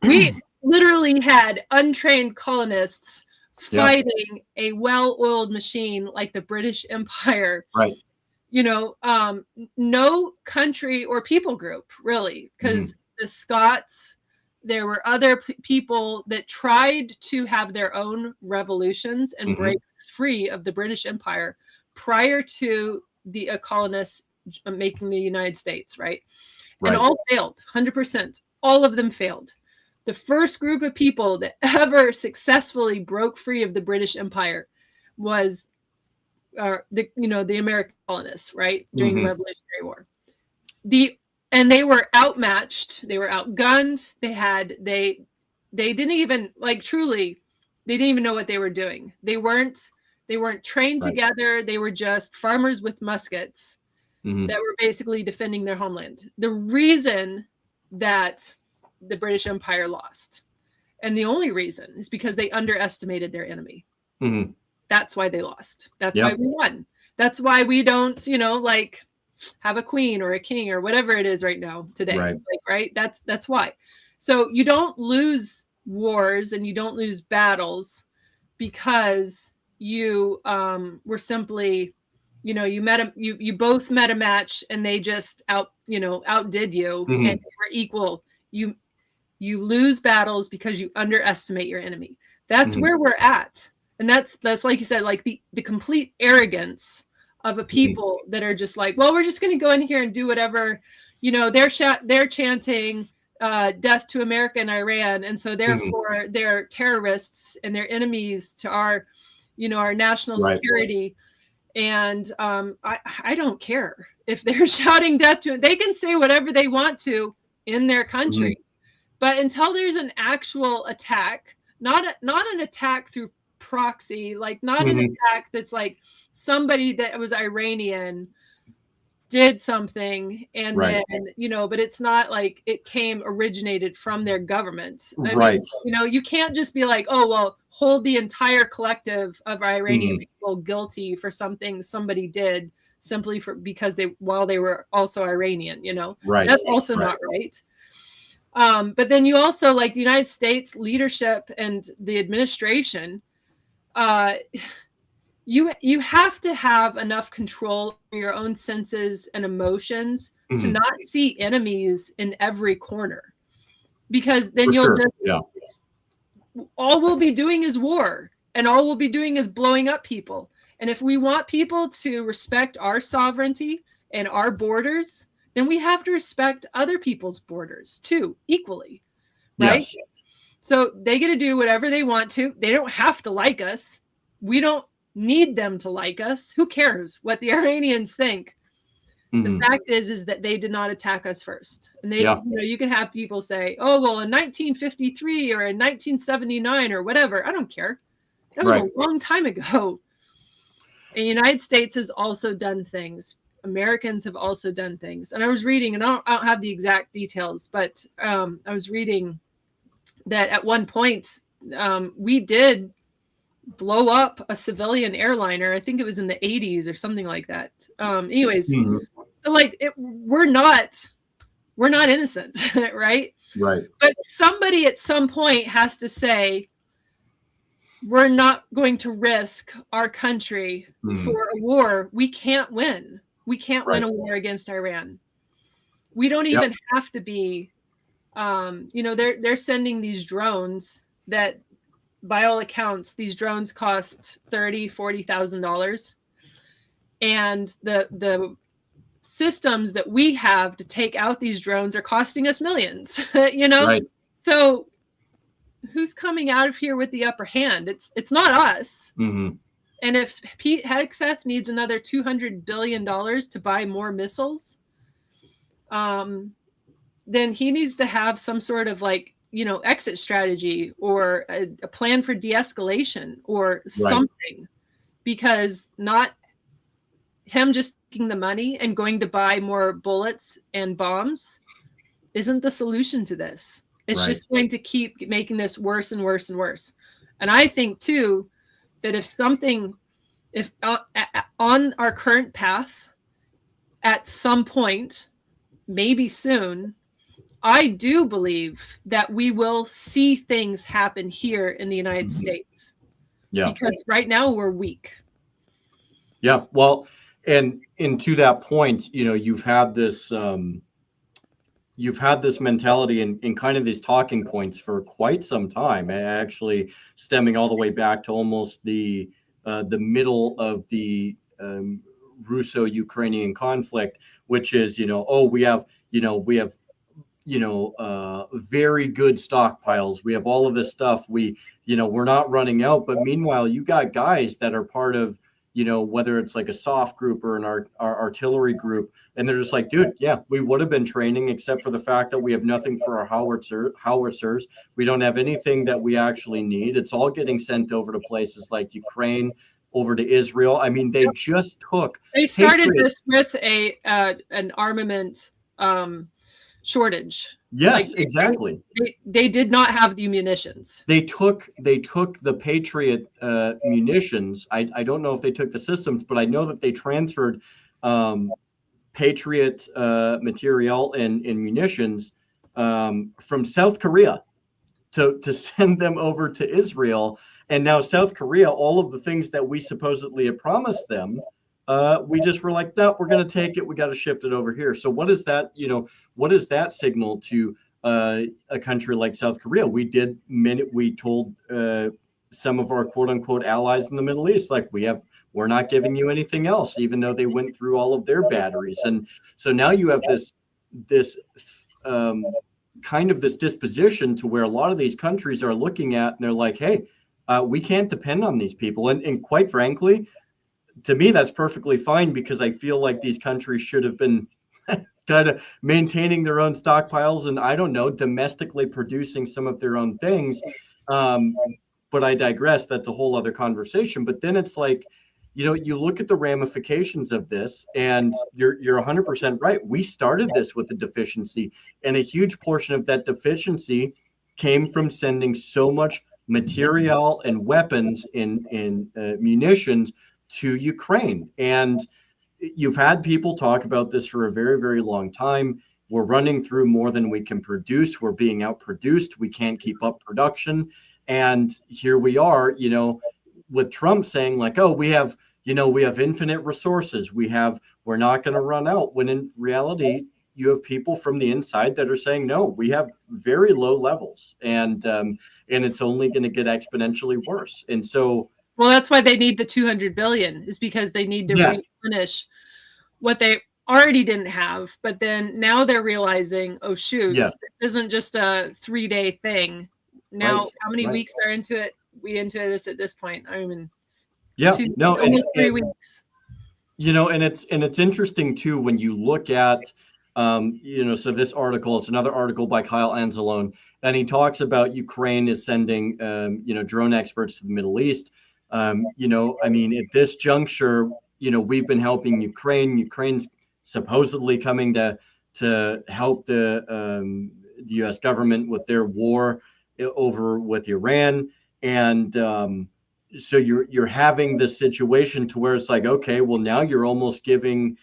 We literally had untrained colonists fighting a well-oiled machine like the British Empire. Right. No country or people group, really, because the Scots, there were other people that tried to have their own revolutions and break free of the British Empire prior to the colonists making the United States, right? And all failed, 100%. All of them failed. The first group of people that ever successfully broke free of the British Empire was the American colonists, right? During the Revolutionary War. And they were outmatched, they were outgunned, they didn't even, truly, they didn't even know what they were doing. They weren't trained together. They were just farmers with muskets that were basically defending their homeland. The reason that the British Empire lost, and the only reason, is because they underestimated their enemy. That's why they lost. That's why we won. That's why we don't, have a queen or a king or whatever it is right now today. Right. That's why. So you don't lose wars and you don't lose battles because you were simply, you both met a match and they just outdid you and you were equal. You lose battles because you underestimate your enemy. That's where we're at. And that's like you said, like the complete arrogance of a people that are just like, well, we're just going to go in here and do whatever, they're chanting death to America and Iran. And so therefore they're terrorists and they're enemies to our national security. And I don't care if they're shouting death to it. They can say whatever they want to in their country. But until there's an actual attack, not an attack through proxy, not an attack that's like somebody that was Iranian did something and then but it's not like it originated from their government. I mean, you can't just be like, oh well, hold the entire collective of Iranian people guilty for something somebody did simply because they were also Iranian. That's also not right. But then you also, like the United States leadership and the administration, you have to have enough control over your own senses and emotions to not see enemies in every corner, because then all we'll be doing is war, and all we'll be doing is blowing up people. And if we want people to respect our sovereignty and our borders, then we have to respect other people's borders too, equally, right? Yes. So they get to do whatever they want to. They don't have to like us. We don't need them to like us. Who cares what the Iranians think? The fact is that they did not attack us first. And they, Yeah. you know, you can have people say, oh, well, in 1953 or in 1979 or whatever. I don't care. That was Right. a long time ago. And the United States has also done things. Americans have also done things. And I was reading, and I don't have the exact details, but I was reading that at one point we did blow up a civilian airliner. I think it was in the 80s or something like that. Anyways, so like we're not innocent, right? Right. But somebody at some point has to say, we're not going to risk our country for a war we can't win. We can't win a war against Iran. We don't even have to be, you know, they're sending these drones that, by all accounts, these drones cost $30,000-$40,000. And the systems that we have to take out these drones are costing us millions, you know? Right. So who's coming out of here with the upper hand? It's not us. And if Pete Hegseth needs another $200 billion to buy more missiles, then he needs to have some sort of like, you know, exit strategy or a plan for de-escalation or something, because not him just taking the money and going to buy more bullets and bombs isn't the solution to this. It's just going to keep making this worse and worse and worse. And I think too, that if on our current path, at some point, maybe soon, I do believe that we will see things happen here in the United States. Yeah. Because right now we're weak. Yeah. Well, and to that point, you know, you've had this mentality and kind of these talking points for quite some time, actually stemming all the way back to almost the middle of the Russo-Ukrainian conflict, which is, you know, oh, we have very good stockpiles. We have all of this stuff. We're not running out. But meanwhile, you got guys that are part of, you know, whether it's like a soft group or our artillery group, and they're just like, dude, yeah, we would have been training except for the fact that we have nothing for our howitzers. We don't have anything that we actually need. It's all getting sent over to places like Ukraine, over to Israel. I mean, they just took. They started this with an armament shortage. Yes, like, exactly. They did not have the munitions. They took the Patriot munitions. I don't know if they took the systems, but I know that they transferred Patriot material and munitions from South Korea to send them over to Israel. And now South Korea, all of the things that we supposedly had promised them, we just were like, no, we're going to take it. We got to shift it over here. So what is that? You know, what is that signal to a country like South Korea? We told some of our quote unquote allies in the Middle East, like we're not giving you anything else, even though they went through all of their batteries. And so now you have this kind of this disposition to where a lot of these countries are looking at and they're like, hey, we can't depend on these people. And quite frankly, to me, that's perfectly fine, because I feel like these countries should have been kind of maintaining their own stockpiles and, I don't know, domestically producing some of their own things. But I digress. That's a whole other conversation. But then it's like, you know, you look at the ramifications of this, and you're 100% right. We started this with a deficiency, and a huge portion of that deficiency came from sending so much material and weapons and munitions to Ukraine. And you've had people talk about this for a very, very long time. We're running through more than we can produce. We're being outproduced. We can't keep up production. And here we are, you know, with Trump saying like, oh, we have infinite resources. We're not going to run out. When in reality, you have people from the inside that are saying, no, we have very low levels, and it's only going to get exponentially worse. And so, well, that's why they need the $200 billion, is because they need to replenish what they already didn't have. But then now they're realizing, oh shoot, this isn't just a 3-day thing. Now, how many weeks are into it? We into this at this point? I mean, almost 3 weeks. And it's interesting too when you look at so this article, it's another article by Kyle Anzalone, and he talks about Ukraine is sending drone experts to the Middle East. At this juncture, we've been helping Ukraine. Ukraine's supposedly coming to help the U.S. government with their war over with Iran, and so you're having this situation to where it's like, okay, well now you're almost giving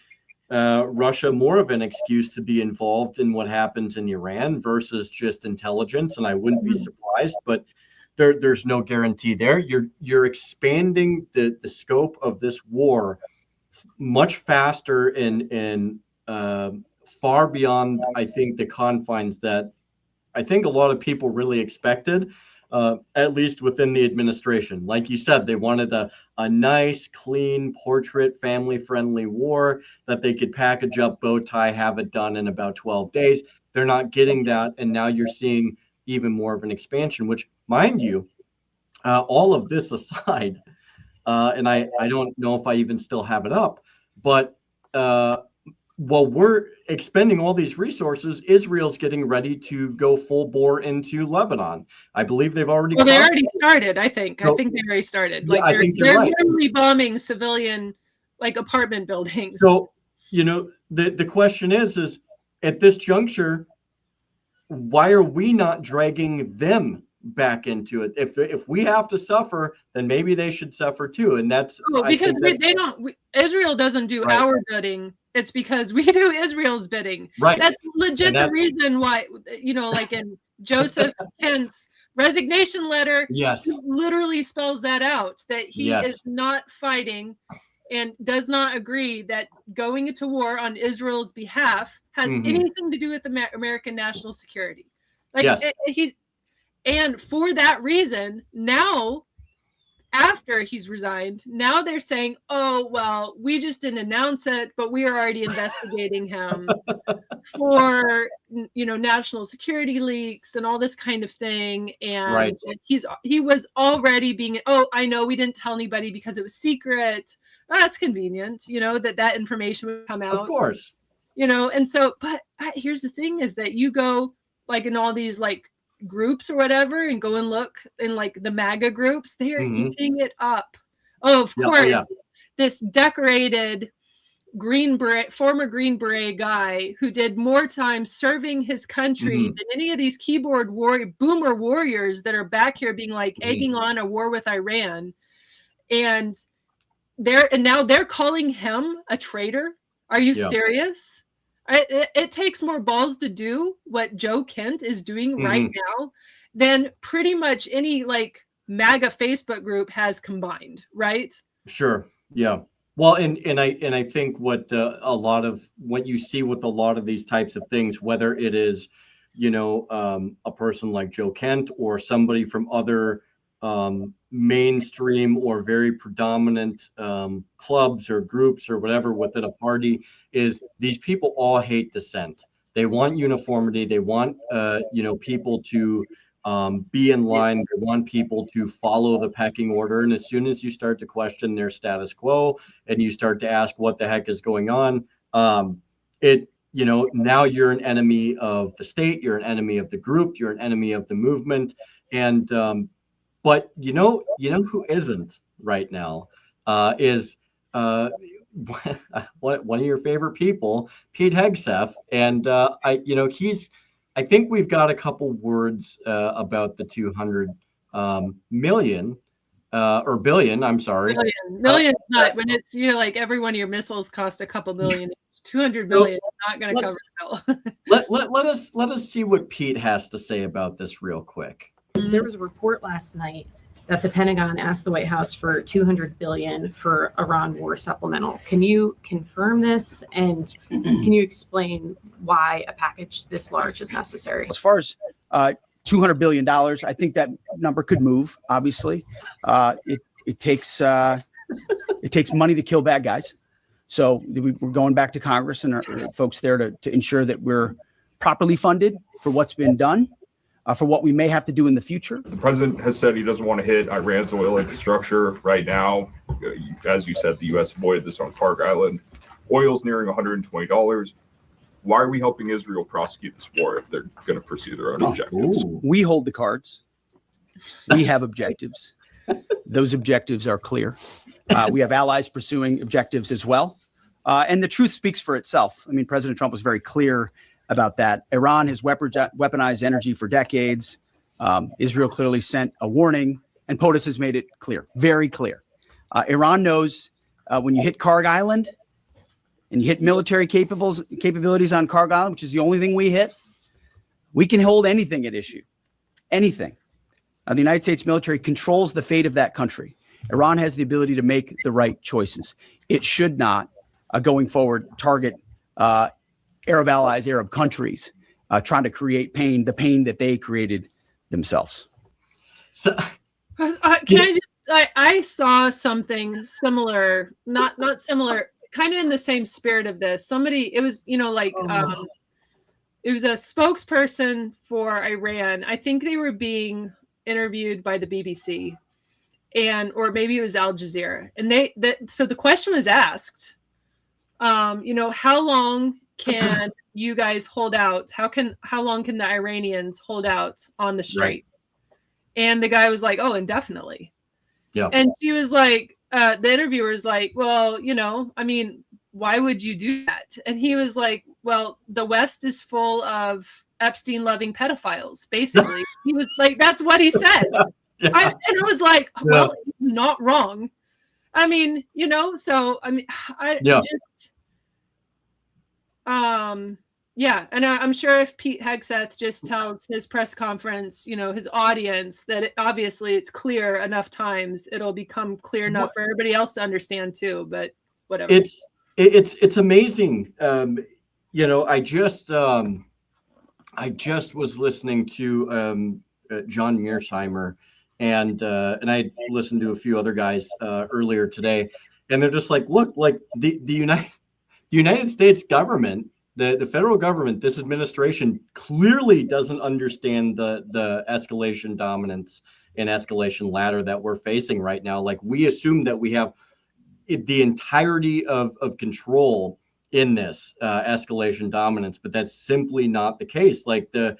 Russia more of an excuse to be involved in what happens in Iran versus just intelligence, and I wouldn't be surprised, but there's no guarantee there. You're expanding the scope of this war much faster and far beyond, I think, the confines that I think a lot of people really expected, at least within the administration. Like you said, they wanted a nice, clean, portrait, family-friendly war that they could package up, bow tie, have it done in about 12 days. They're not getting that, and now you're seeing even more of an expansion, which, mind you, all of this aside, and I don't know if I even still have it up, but while we're expending all these resources, Israel's getting ready to go full bore into Lebanon. I believe they've already. Well, they already started. I think they already started. Yeah, like they're right. literally bombing civilian apartment buildings. So the question is at this juncture, why are we not dragging them back into it? If we have to suffer, then maybe they should suffer too. And that's because Israel doesn't do our bidding. It's because we do Israel's bidding. Right. That's legit the reason why, like in Joseph Kent's resignation letter, yes, he literally spells that out, that he is not fighting and does not agree that going into war on Israel's behalf has anything to do with American national security. And for that reason, now, after he's resigned, now they're saying, oh, well, we just didn't announce it, but we are already investigating him for, national security leaks and all this kind of thing. And he was already being, I know we didn't tell anybody because it was secret. Oh, that's convenient, that information would come out. Of course. And so, but here's the thing is that you go in all these groups or whatever and go and look in the MAGA groups, they are eating it up. Oh, of course, this decorated former Green Beret guy who did more time serving his country than any of these keyboard boomer warriors that are back here being egging on a war with Iran. And now they're calling him a traitor. Are you serious? It takes more balls to do what Joe Kent is doing right now than pretty much any MAGA Facebook group has combined, right? Sure. Yeah. Well, and I think what a lot of what you see with a lot of these types of things, whether it is, a person like Joe Kent or somebody from other mainstream or very predominant clubs or groups or whatever within a party, is these people all hate dissent. They want uniformity. They want people to be in line. They want people to follow the pecking order. And as soon as you start to question their status quo and you start to ask what the heck is going on, now you're an enemy of the state. You're an enemy of the group. You're an enemy of the movement. And but you know who isn't right now is one of your favorite people, Pete Hegseth, and I think we've got a couple words about the 200 million or billion. I'm sorry, million. Not when it's every one of your missiles cost a couple million. 200 million is not going to cover the bill. let us see what Pete has to say about this real quick. There was a report last night that the Pentagon asked the White House for $200 billion for Iran war supplemental. Can you confirm this, and can you explain why a package this large is necessary? As far as $200 billion, I think that number could move. Obviously, it takes money to kill bad guys. So we're going back to Congress and our folks there to ensure that we're properly funded for what's been done. for what we may have to do in the future. The president has said he doesn't want to hit Iran's oil infrastructure right now. As you said, the U.S. avoided this on Park Island. Oil's nearing $120. Why are we helping Israel prosecute this war if they're going to pursue their own objectives? We hold the cards. We have objectives. Those objectives are clear. We have allies pursuing objectives as well. And the truth speaks for itself. I mean, President Trump was very clear about that. Iran has weaponized energy for decades. Israel clearly sent a warning, and POTUS has made it clear, very clear. Iran knows when you hit Karg Island and you hit military capabilities on Karg Island, which is the only thing we hit, we can hold anything at issue, anything. The United States military controls the fate of that country. Iran has the ability to make the right choices. It should not, going forward, target Arab allies, Arab countries, trying to create pain, the pain that they created themselves. So, I saw something similar, not similar, kind of in the same spirit of this. Somebody, it was, it was a spokesperson for Iran. I think they were being interviewed by the BBC, or maybe it was Al Jazeera. And so the question was asked, how long can you guys hold out? How long can the Iranians hold out on the strait? Right. And the guy was like, oh, indefinitely. Yeah. And she was like, the interviewer was like, well, I mean, why would you do that? And he was like, well, the West is full of Epstein-loving pedophiles, basically. He was like, that's what he said. Yeah. And I was like, well, he's not wrong. I mean, so, I mean, and I'm sure if Pete Hegseth just tells his press conference, his audience, that obviously it's clear enough times, it'll become clear enough for everybody else to understand too. But whatever. It's amazing. I just was listening to John Mearsheimer, and I listened to a few other guys earlier today, and they're just like, look, like the United States government. The federal government, this administration clearly doesn't understand the escalation dominance and escalation ladder that we're facing right now. Like, we assume that we have the entirety of control in this escalation dominance, but that's simply not the case. Like it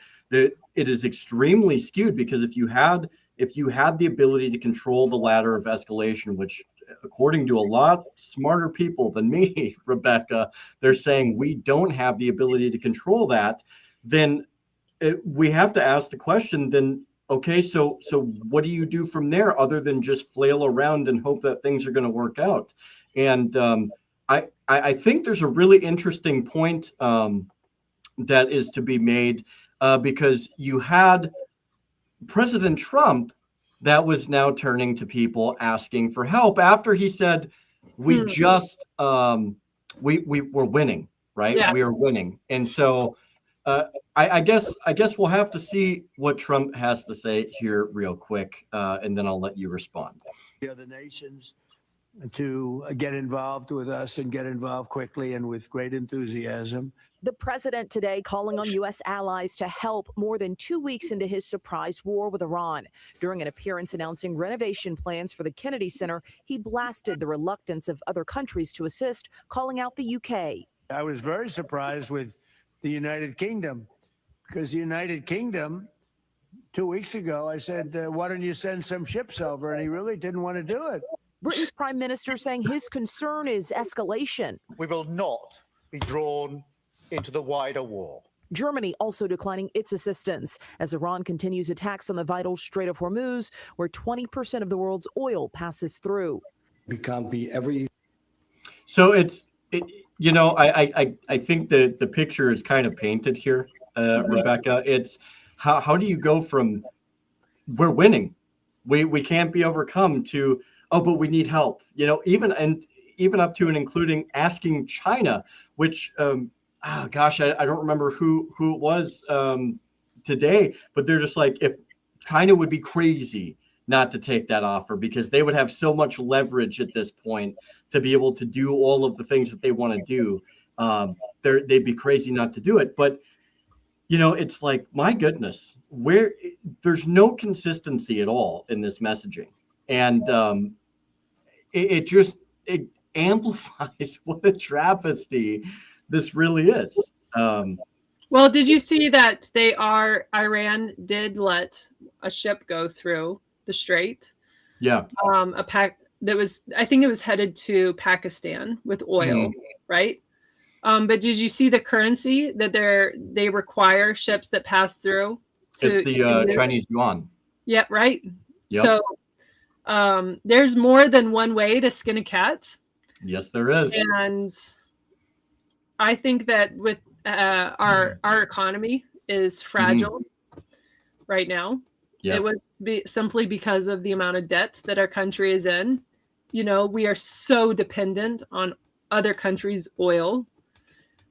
is extremely skewed, because if you had the ability to control the ladder of escalation, which according to a lot smarter people than me, Rebecca, they're saying we don't have the ability to control that, then we have to ask the question, then, okay, so what do you do from there other than just flail around and hope that things are going to work out? And I think there's a really interesting point that is to be made, because you had President Trump that was now turning to people asking for help after he said, we just, we're winning, right? Yeah. We are winning. And so I guess we'll have to see what Trump has to say here real quick, and then I'll let you respond. The other nations to get involved with us and get involved quickly and with great enthusiasm. The president today calling on U.S. allies to help more than 2 weeks into his surprise war with Iran. During an appearance announcing renovation plans for the Kennedy Center, he blasted the reluctance of other countries to assist, calling out the UK. I was very surprised with the United Kingdom, because the United Kingdom, 2 weeks ago, I said, why don't you send some ships over? And he really didn't want to do it. Britain's prime minister saying his concern is escalation. We will not be drawn into the wider war. Germany also declining its assistance as Iran continues attacks on the vital Strait of HORMUZ, where 20% of the world's oil passes through. We can't be every. So I think the picture is kind of painted here, Rebecca. It's how do you go from we're winning, we can't be overcome, to but we need help. Even up to and including asking China, which. I don't remember who it was today, but they're just like, if China would be crazy not to take that offer, because they would have so much leverage at this point to be able to do all of the things that they want to do. They'd be crazy not to do it. But, it's like, my goodness, there's no consistency at all in this messaging. And it amplifies what a travesty this really is. Well, did you see that Iran did let a ship go through the strait? Yeah. I think it was headed to Pakistan with oil, right? But did you see the currency that they require ships that pass through? It's the Chinese yuan. Yeah, right. Yep. So there's more than one way to skin a cat. Yes, there is. And I think that with our economy is fragile right now. Yes. It would simply because of the amount of debt that our country is in. We are so dependent on other countries' oil.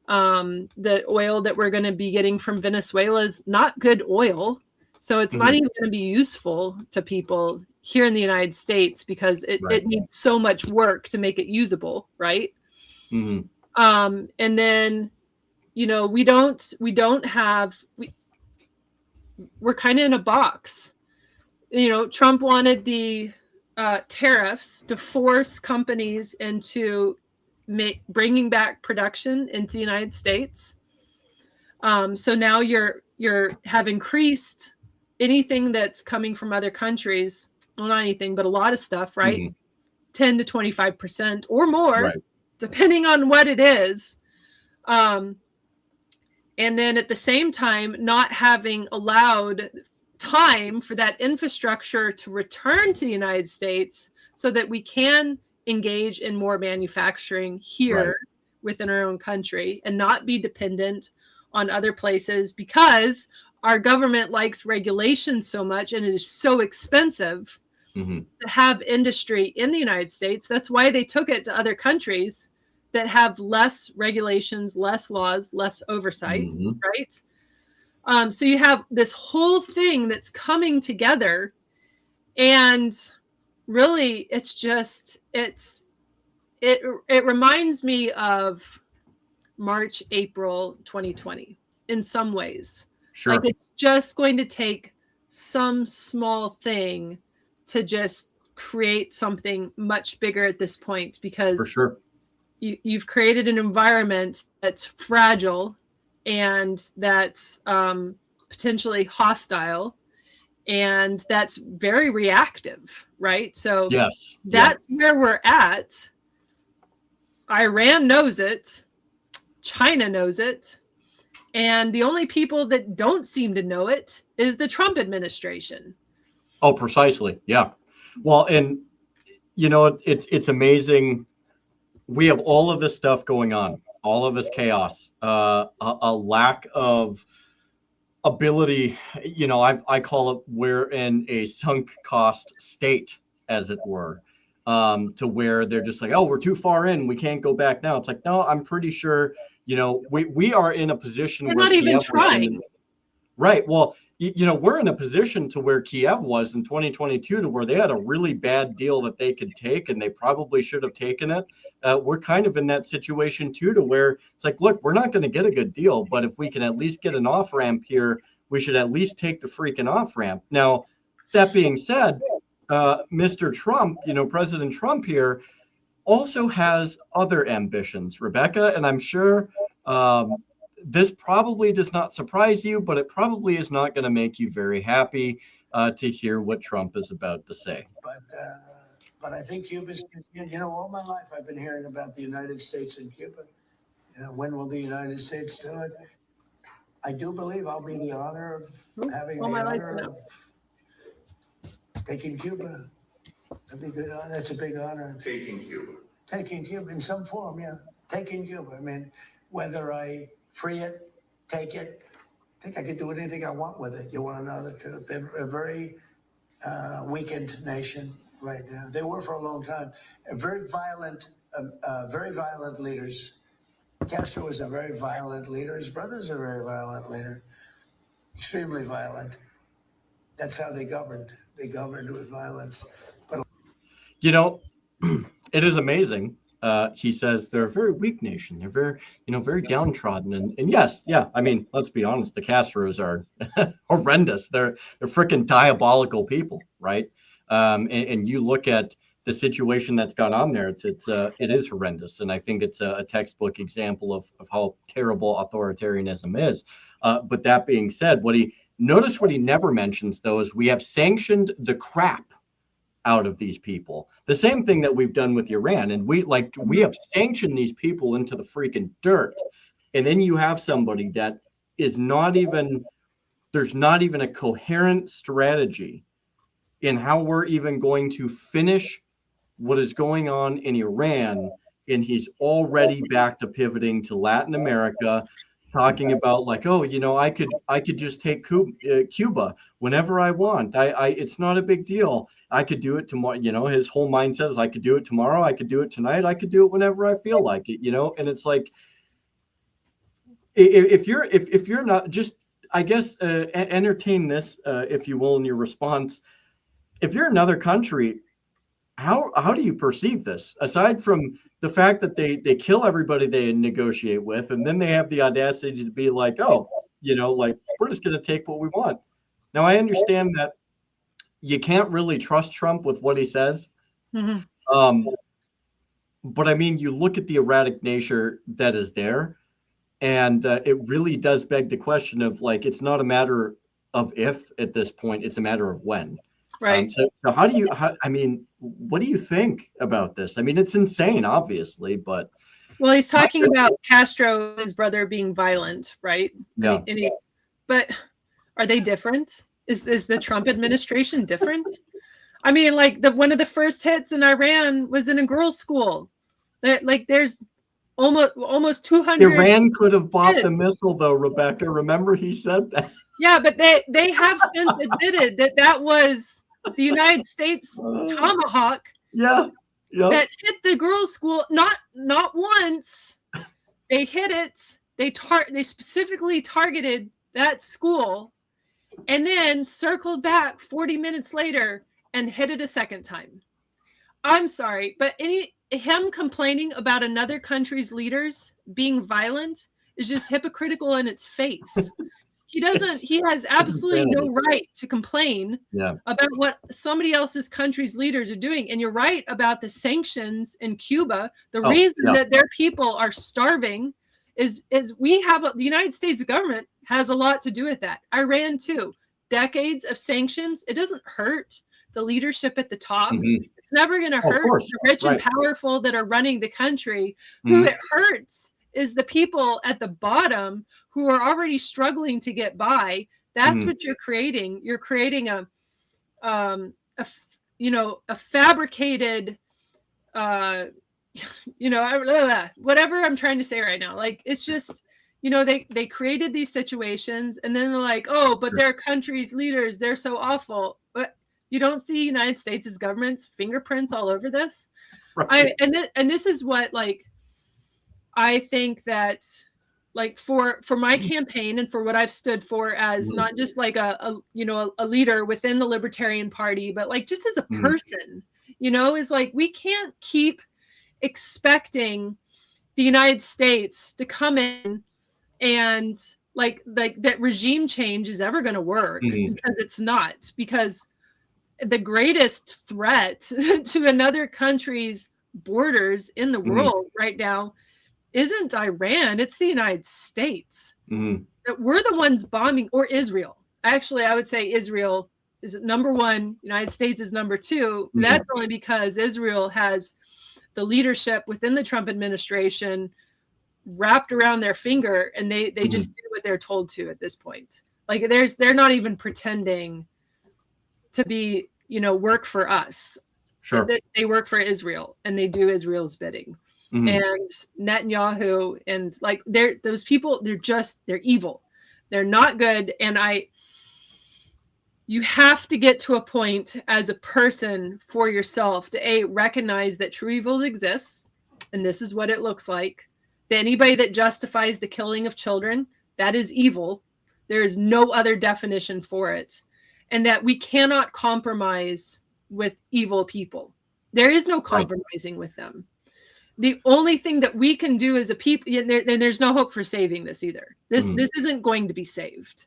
The oil that we're going to be getting from Venezuela is not good oil. So it's not even going to be useful to people here in the United States because it needs so much work to make it usable, right? And then, we're kind of in a box. Trump wanted the tariffs to force companies into bringing back production into the United States. So now you have increased anything that's coming from other countries. Well, not anything, but a lot of stuff, right? 10 to 25% or more, depending on what it is. And then at the same time, not having allowed time for that infrastructure to return to the United States so that we can engage in more manufacturing here within our own country and not be dependent on other places because our government likes regulation so much and it is so expensive to have industry in the United States. That's why they took it to other countries that have less regulations, less laws, less oversight, right? So you have this whole thing that's coming together, and really it reminds me of March, April 2020 in some ways. Sure. Like it's just going to take some small thing to just create something much bigger at this point because for sure. You've created an environment that's fragile and that's potentially hostile and that's very reactive, right? So that's where we're at. Iran knows it. China knows it. And the only people that don't seem to know it is the Trump administration. Oh, precisely. Yeah. Well, and it's amazing. We have all of this stuff going on, all of this chaos, a lack of ability. I call it we're in a sunk cost state, as it were, to where they're just like, oh, we're too far in. We can't go back now. It's like, no, I'm pretty sure, we are in a position They're where not even trying. Right. Well, we're in a position to where Kiev was in 2022 to where they had a really bad deal that they could take and they probably should have taken it. We're kind of in that situation too, to where it's like, look, we're not going to get a good deal, but if we can at least get an off ramp here, we should at least take the freaking off ramp. Now, that being said, Mr. Trump, President Trump here also has other ambitions, Rebecca, and I'm sure this probably does not surprise you, but it probably is not going to make you very happy to hear what Trump is about to say. But I think Cuba's, all my life I've been hearing about the United States and Cuba. When will the United States do it? I do believe I'll be the honor of having the honor of taking Cuba. That'd be good. That's a big honor. Taking Cuba. Taking Cuba in some form, yeah. Taking Cuba. I mean, whether I free it, take it, I think I could do anything I want with it. You want to know the truth? They're a very weakened nation right now. They were for a long time. Very violent leaders. Castro was a very violent leader. His brother's a very violent leader. Extremely violent. That's how they governed. They governed with violence. But it is amazing he says they're a very weak nation. They're very, very downtrodden. And yes, yeah, I mean, let's be honest, the Castros are horrendous. They're freaking diabolical people, right? And you look at the situation that's gone on there, it is horrendous. And I think it's a textbook example of how terrible authoritarianism is. But that being said, notice what he never mentions, though, is we have sanctioned the crap out of these people. The same thing that we've done with Iran. And we have sanctioned these people into the freaking dirt. And then you have somebody that is there's not even a coherent strategy in how we're even going to finish what is going on in Iran. And he's already back to pivoting to Latin America, talking about like, oh, I could just take Cuba whenever I want. It's not a big deal. I could do it tomorrow. His whole mindset is I could do it tomorrow. I could do it tonight. I could do it whenever I feel like it. And it's like, if you're not, just, I guess, entertain this, if you will, in your response. If you're another country, how do you perceive this? Aside from the fact that they kill everybody they negotiate with, and then they have the audacity to be like, oh, like, we're just going to take what we want. Now, I understand that you can't really trust Trump with what he says. Mm-hmm. But I mean, you look at the erratic nature that is there, and it really does beg the question of like, it's not a matter of if at this point, it's a matter of when. Right. So what do you think about this? I mean, it's insane, obviously, but. Well, he's talking about Castro and his brother being violent, right? Yeah. But are they different? Is the Trump administration different? I mean, like one of the first hits in Iran was in a girls' school. Like there's almost 200. Iran could have bought the missile, though, Rebecca. Remember he said that. Yeah, but they have since admitted that was the United States Tomahawk. Yeah. Yep. That hit the girls' school. Not once. They hit it. They specifically targeted that school, and then circled back 40 minutes later and hit it a second time. I'm sorry, but him complaining about another country's leaders being violent is just hypocritical in its face. He has absolutely no right to complain about what somebody else's country's leaders are doing. And you're right about the sanctions in Cuba. The reason that their people are starving is the United States government has a lot to do with that. Iran too. Decades of sanctions. It doesn't hurt the leadership at the top. Mm-hmm. It's never going to hurt the rich and powerful that are running the country. Mm-hmm. Who it hurts is the people at the bottom who are already struggling to get by. That's what you're creating. You're creating a fabricated, whatever I'm trying to say right now. Like, it's just, they created these situations, and then they're like, oh, but their country's leaders, they're so awful. But you don't see United States' government's fingerprints all over this. Right. And this is what, like, I think that, like, for my campaign and for what I've stood for as not just like a leader within the Libertarian Party, but like just as a person, is like, we can't keep expecting the United States to come in and like that regime change is ever going to work, because it's not. Because the greatest threat to another country's borders in the world right now isn't Iran, it's the United States. That we're the ones bombing, or Israel. Actually, I would say Israel is number one, United States is number two. That's only because Israel has the leadership within the Trump administration wrapped around their finger, and they just do what they're told to at this point. Like, they're not even pretending to be, work for us. Sure. They work for Israel, and they do Israel's bidding. And Netanyahu and like those people, they're evil. They're not good. And you have to get to a point as a person for yourself to recognize that true evil exists. And this is what it looks like. That anybody that justifies the killing of children, that is evil. There is no other definition for it. And that we cannot compromise with evil people. There is no compromising with them. the only thing that we can do as a people, and there's no hope for saving this either. This isn't going to be saved.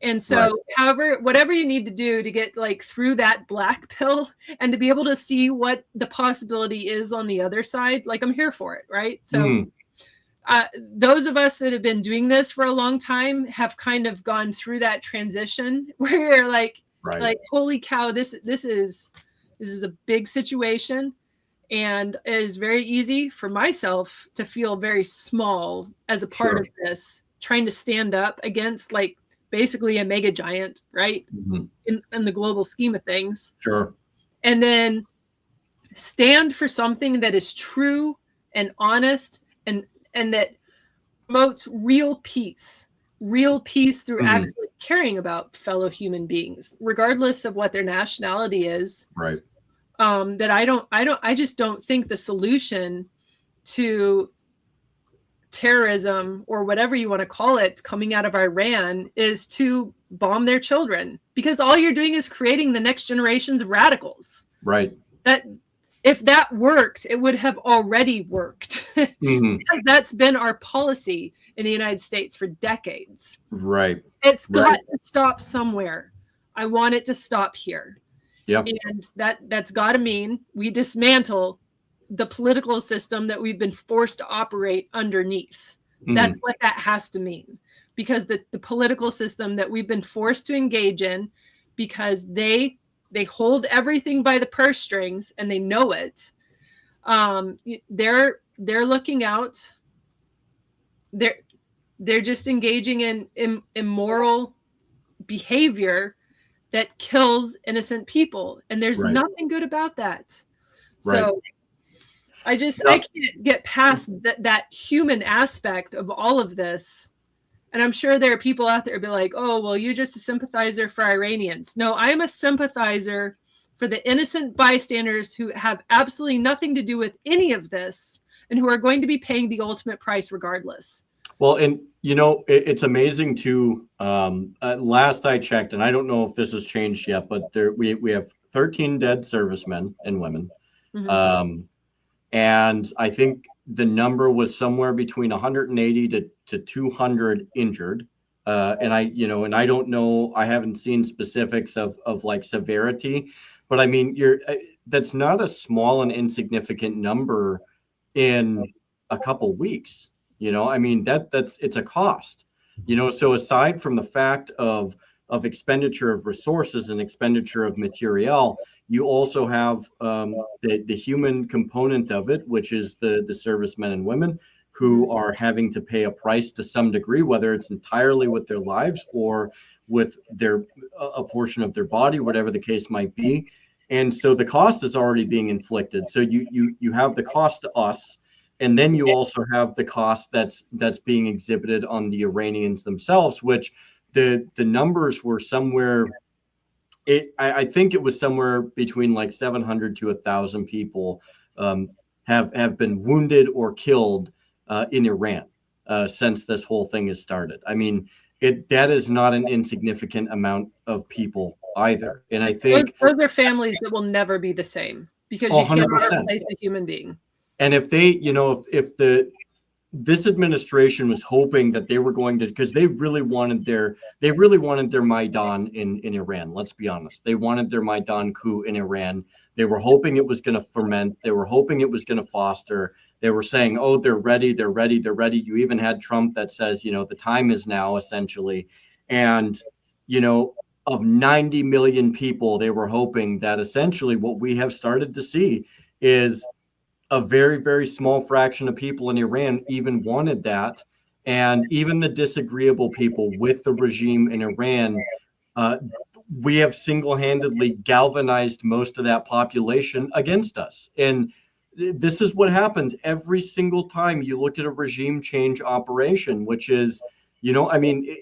And so, however, whatever you need to do to get like through that black pill and to be able to see what the possibility is on the other side, like I'm here for it, right? So those of us that have been doing this for a long time have kind of gone through that transition where you're like, holy cow, this is a big situation. And it is very easy for myself to feel very small as a part of this, trying to stand up against like basically a mega giant, right? In the global scheme of things. Sure. And then stand for something that is true and honest and that promotes real peace through actually caring about fellow human beings, regardless of what their nationality is. Right. I just don't think the solution to terrorism or whatever you want to call it coming out of Iran is to bomb their children, because all you're doing is creating the next generations of radicals. Right. That if that worked, it would have already worked because that's been our policy in the United States for decades. Right. It's got to stop somewhere. I want it to stop here. Yeah. And that's got to mean we dismantle the political system that we've been forced to operate underneath. That's what that has to mean, because the political system that we've been forced to engage in, because they hold everything by the purse strings and they know it. They're looking out. They're just engaging in immoral behavior that kills innocent people, and there's nothing good about that. So I can't get past that human aspect of all of this. And I'm sure there are people out there who be like, oh, well, you're just a sympathizer for Iranians. No, I am a sympathizer for the innocent bystanders who have absolutely nothing to do with any of this and who are going to be paying the ultimate price regardless. Well, and you know, it's amazing too. Last I checked, and I don't know if this has changed yet, but we have 13 dead servicemen and women. And I think the number was somewhere between 180 to 200 injured. And I don't know, I haven't seen specifics of like severity, but I mean, that's not a small and insignificant number in a couple weeks. You know, I mean, it's a cost, you know, so aside from the fact of expenditure of resources and expenditure of material, you also have the human component of it, which is the servicemen and women who are having to pay a price to some degree, whether it's entirely with their lives or with a portion of their body, whatever the case might be. And so the cost is already being inflicted. So you have the cost to us. And then you also have the cost that's being exhibited on the Iranians themselves, which the numbers were somewhere. I think it was somewhere between like 700 to 1,000 people have been wounded or killed in Iran since this whole thing has started. I mean, that is not an insignificant amount of people either. And I think those are families that will never be the same, because you cannot replace a human being. And if they, you know, if this administration was hoping that they were going to, because they really wanted their Maidan in Iran. Let's be honest. They wanted their Maidan coup in Iran. They were hoping it was going to ferment. They were hoping it was going to foster. They were saying, oh, they're ready. They're ready. They're ready. You even had Trump that says, you know, the time is now, essentially. And, you know, of 90 million people, they were hoping that essentially what we have started to see is a very, very small fraction of people in Iran even wanted that. And even the disagreeable people with the regime in Iran, we have single-handedly galvanized most of that population against us. And this is what happens every single time you look at a regime change operation, which is, you know, I mean,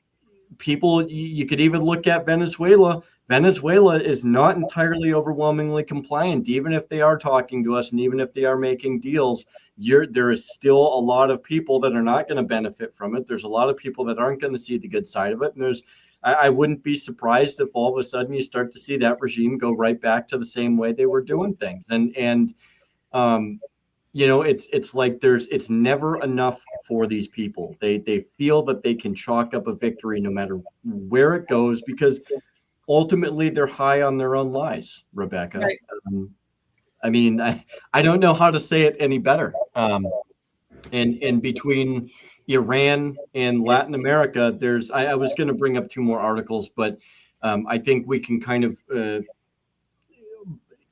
people, you could even look at Venezuela. Venezuela is not entirely overwhelmingly compliant, even if they are talking to us and even if they are making deals. There is still a lot of people that are not going to benefit from it. There's a lot of people that aren't going to see the good side of it. And I wouldn't be surprised if all of a sudden you start to see that regime go right back to the same way they were doing things. And it's like it's never enough for these people. They feel that they can chalk up a victory no matter where it goes, because ultimately they're high on their own lies, Rebecca. Right. I mean, I don't know how to say it any better. And between Iran and Latin America, I was going to bring up two more articles, but I think we can kind of,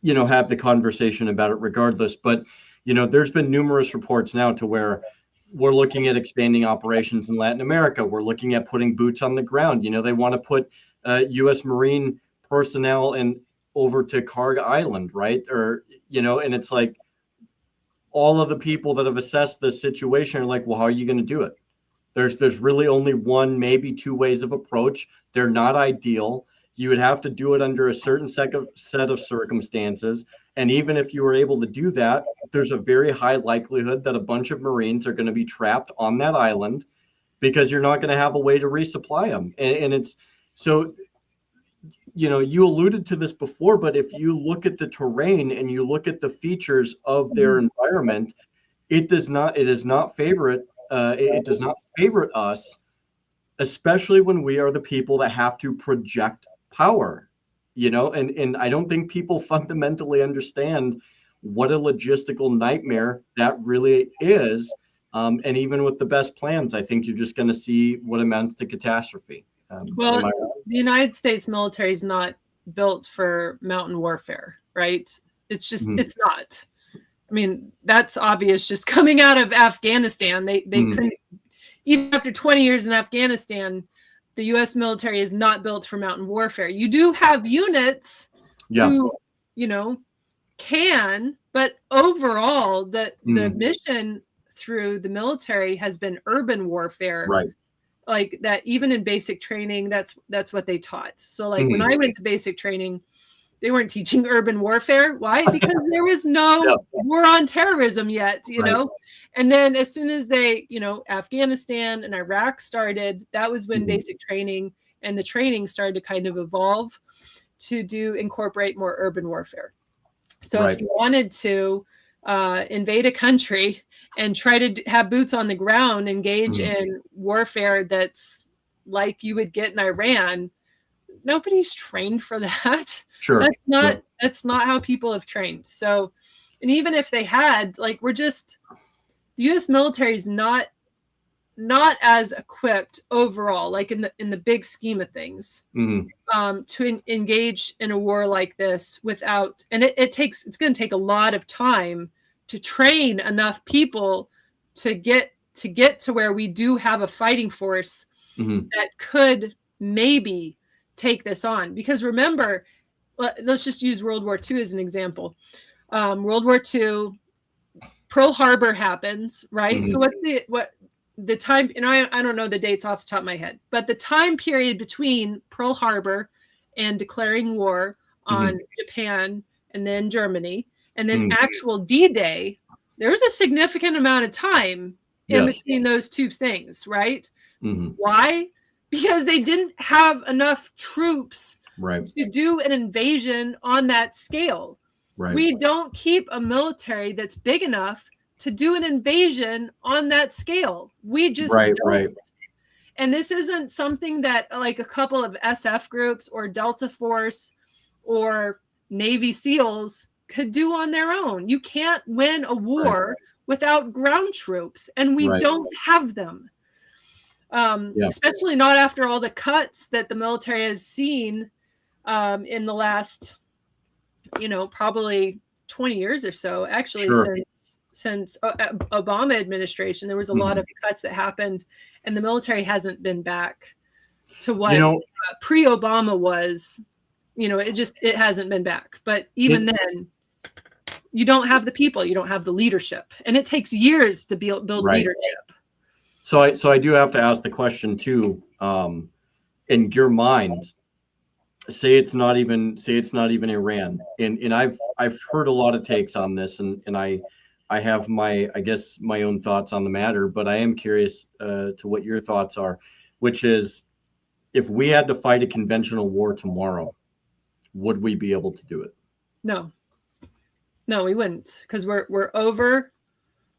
have the conversation about it regardless. But, there's been numerous reports now to where we're looking at expanding operations in Latin America. We're looking at putting boots on the ground. They want to put U.S. Marine personnel over to Karg Island, right? Or, and it's like all of the people that have assessed this situation are like, well, how are you going to do it? There's really only one, maybe two ways of approach. They're not ideal. You would have to do it under a certain set of circumstances. And even if you were able to do that, there's a very high likelihood that a bunch of Marines are going to be trapped on that island because you're not going to have a way to resupply them. And it's so, you alluded to this before, but if you look at the terrain and you look at the features of their environment, it does not favor us, especially when we are the people that have to project power, and I don't think people fundamentally understand what a logistical nightmare that really is. And even with the best plans, I think you're just going to see what amounts to catastrophe. Well, the United States military is not built for mountain warfare, right? It's just, it's not. I mean, that's obvious just coming out of Afghanistan. They couldn't, even after 20 years in Afghanistan, the U.S. military is not built for mountain warfare. You do have units who, can, but overall, the mission through the military has been urban warfare. Right. Like that, even in basic training, that's what they taught. So like when I went to basic training, they weren't teaching urban warfare. Why? Because there was no war on terrorism yet, know? And then as soon as they, Afghanistan and Iraq started, that was when basic training and the training started to kind of evolve to incorporate more urban warfare. So if you wanted to invade a country and try to have boots on the ground, engage in warfare that's like you would get in Iran, nobody's trained for that. Sure. That's not how people have trained. So, and even if they had, like, the U.S. military is not as equipped overall, like in the big scheme of things, to engage in a war like this without, and it's going to take a lot of time to train enough people to get to where we do have a fighting force that could maybe take this on. Because remember, let's just use World War II as an example. World War II, Pearl Harbor happens, right? So what the time, and I don't know the dates off the top of my head, but the time period between Pearl Harbor and declaring war on Japan and then Germany and then actual D-Day, there was a significant amount of time in between those two things, right? Why? Because they didn't have enough troops to do an invasion on that scale. We don't keep a military that's big enough to do an invasion on that scale. We just don't. And this isn't something that like a couple of SF groups or Delta Force or Navy SEALs could do on their own. You can't win a war without ground troops, and we don't have them. Especially not after all the cuts that the military has seen in the last, probably 20 years or so. Actually, since Obama administration, there was a lot of cuts that happened, and the military hasn't been back to what pre-Obama was. It hasn't been back. But even then, you don't have the people, you don't have the leadership, and it takes years to build leadership. So I do have to ask the question too. In your mind, say it's not even Iran, and I've heard a lot of takes on this, and I have my own thoughts on the matter, but I am curious to what your thoughts are, which is, if we had to fight a conventional war tomorrow, would we be able to do it? No, we wouldn't, because we're over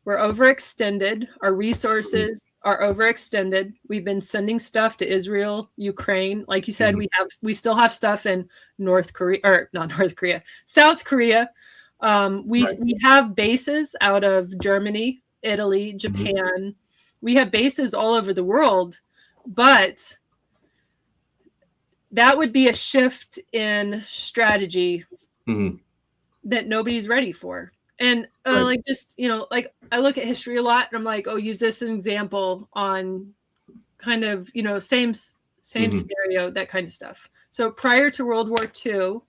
We're overextended. Our resources are overextended. We've been sending stuff to Israel, Ukraine. Like you said, we still have stuff in North Korea, or not North Korea, South Korea. We have bases out of Germany, Italy, Japan. We have bases all over the world, but that would be a shift in strategy that nobody's ready for. And like, just, like, I look at history a lot and I'm like, oh, use this as an example on kind of, same scenario, that kind of stuff. So prior to World War II,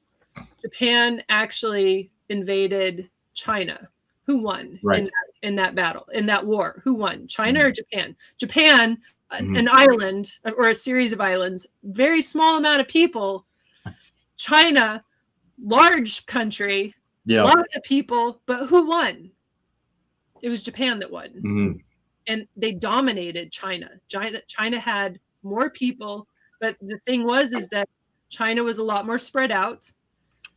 Japan actually invaded China. Who won in that battle, in that war? Who won, China or Japan? Japan, an island or a series of islands, very small amount of people. China, large country, lots of people, but who won? It was Japan that won. And they dominated China. China had more people, but the thing is that China was a lot more spread out.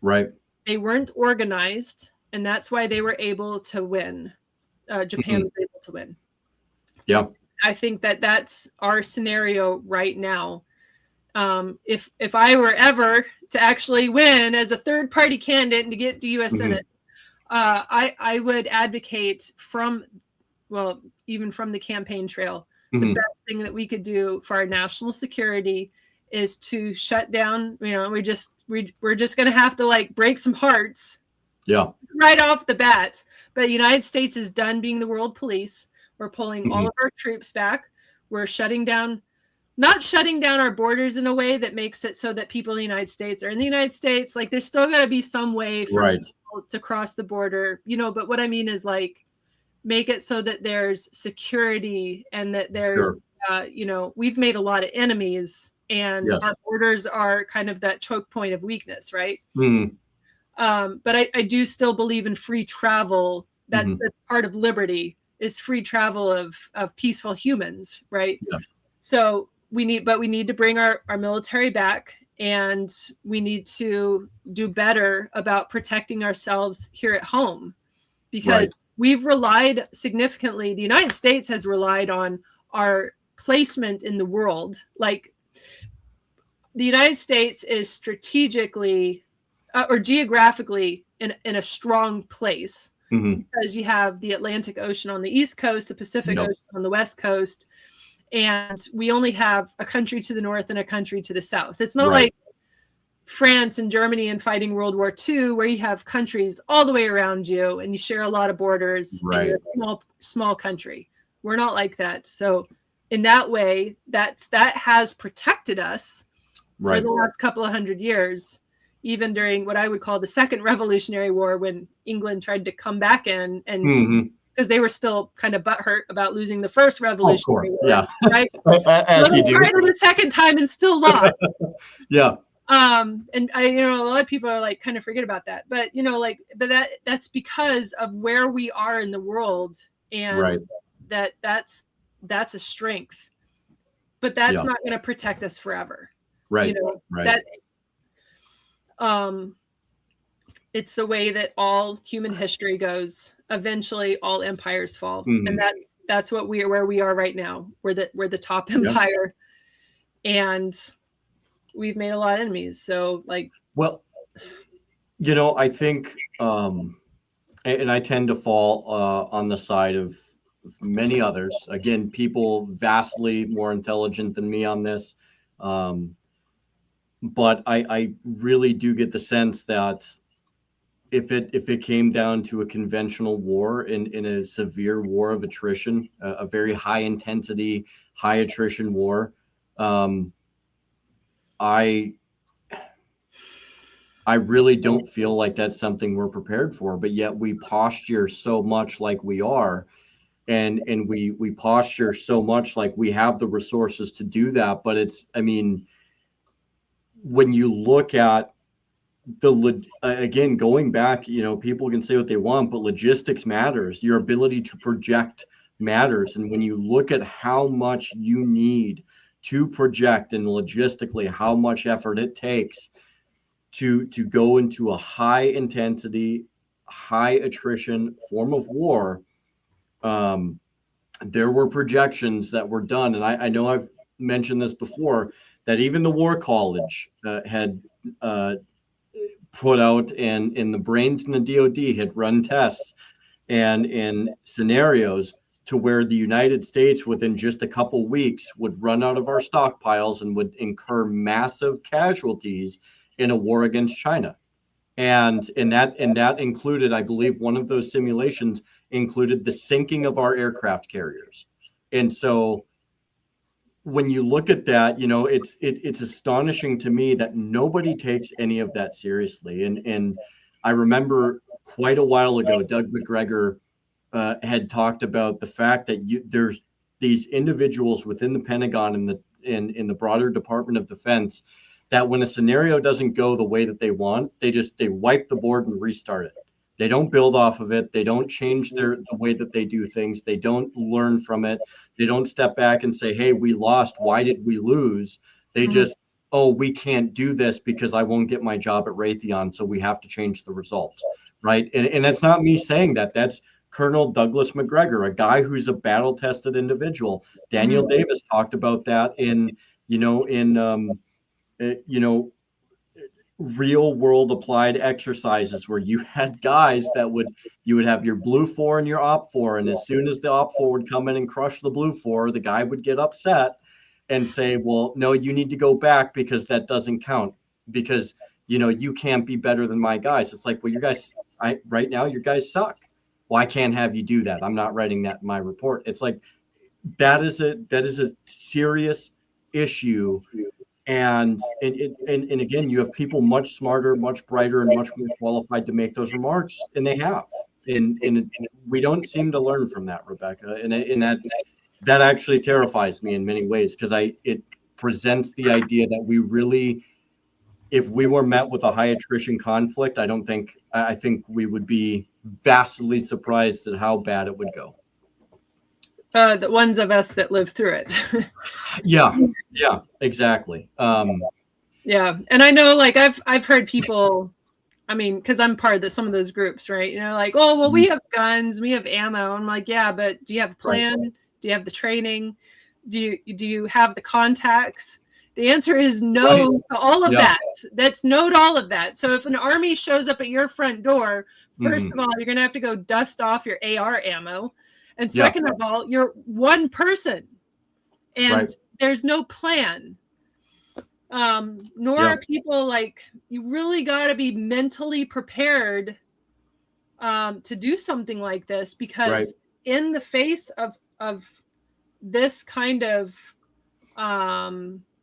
Right. They weren't organized, and that's why they were able to win. Japan was able to win. Yeah. I think that that's our scenario right now. If I were ever to actually win as a third party candidate and to get to U.S. Senate, I would advocate even from the campaign trail, the best thing that we could do for our national security is to shut down. We're just going to have to like break some hearts. Yeah. Right off the bat. But the United States is done being the world police. We're pulling all of our troops back. We're not shutting down our borders in a way that makes it so that people in the United States are in the United States. Like, there's still got to be some way for people to cross the border, but what I mean is like, make it so that there's security and that there's, we've made a lot of enemies and our borders are kind of that choke point of weakness. Right. But I do still believe in free travel. That's part of liberty, is free travel of peaceful humans. Right. Yeah. So we need to bring our military back, and we need to do better about protecting ourselves here at home, because we've relied significantly. The United States has relied on our placement in the world. Like, the United States is strategically or geographically in a strong place, because you have the Atlantic Ocean on the East Coast, the Pacific Ocean on the West Coast, and we only have a country to the north and a country to the south. It's not like France and Germany and fighting World War II, where you have countries all the way around you and you share a lot of borders. And you're a small country. We're not like that. So in that way, that has protected us for the last couple of 100 years, even during what I would call the Second Revolutionary War, when England tried to come back in, and because they were still kind of butthurt about losing the first Revolutionary War, right? As you do. Tried it a second time and still lost. And a lot of people are like, kind of forget about that, but that's because of where we are in the world, and that's a strength, but that's not going to protect us forever. That's it's the way that all human history goes. Eventually all empires fall. And that's where we are right now. We're the top empire, and we've made a lot of enemies. So I think, and I tend to fall on the side of many others. Again, people vastly more intelligent than me on this. But I really do get the sense that if it came down to a conventional war, in a severe war of attrition, a very high intensity, high attrition war, I really don't feel like that's something we're prepared for, but yet we posture so much like we are, and we posture so much like we have the resources to do that. But when you look at again, going back, people can say what they want, but logistics matters. Your ability to project matters. And when you look at how much you need to project, and logistically how much effort it takes to go into a high intensity, high attrition form of war, there were projections that were done, and I know I've mentioned this before, that even the War College had put out, and in the brains in the DoD had run tests and in scenarios to where the United States within just a couple weeks would run out of our stockpiles and would incur massive casualties in a war against China. And that included, I believe, one of those simulations included the sinking of our aircraft carriers. And so when you look at that, it's astonishing to me that nobody takes any of that seriously. And I remember quite a while ago, Doug McGregor had talked about the fact that there's these individuals within the Pentagon and in the broader Department of Defense that when a scenario doesn't go the way that they want, they wipe the board and restart it. They don't build off of it. They don't change the way that they do things. They don't learn from it. They don't step back and say, hey, we lost. Why did we lose? They just, oh, we can't do this because I won't get my job at Raytheon, so we have to change the results, right? And that's not me saying that. That's Colonel Douglas McGregor, a guy who's a battle-tested individual. Daniel Davis talked about that in real world applied exercises where you had guys that you would have your blue 4 and your op 4, and as soon as the op 4 would come in and crush the blue 4, the guy would get upset and say, well, no, you need to go back because that doesn't count, because you can't be better than my guys. It's like, well, right now your guys suck. Well, I can't have you do that. I'm not writing that in my report. It's like that is a serious issue. And again, you have people much smarter, much brighter, and much more qualified to make those remarks, and they have. And we don't seem to learn from that, Rebecca. And that actually terrifies me in many ways, because it presents the idea that we really, if we were met with a high attrition conflict, I think we would be vastly surprised at how bad it would go. The ones of us that live through it. Yeah, exactly. Yeah, and I know, like, I've heard people, I mean, because I'm part of some of those groups, right? Like, oh, well, we have guns, we have ammo. I'm like, yeah, but do you have a plan? Right. Do you have the training? Do you have the contacts? The answer is no to all of that. That's no to all of that. So if an army shows up at your front door, first of all, you're going to have to go dust off your AR ammo. And second of all, you're one person and there's no plan. Nor are people, like, you really got to be mentally prepared to do something like this, because in the face of this kind of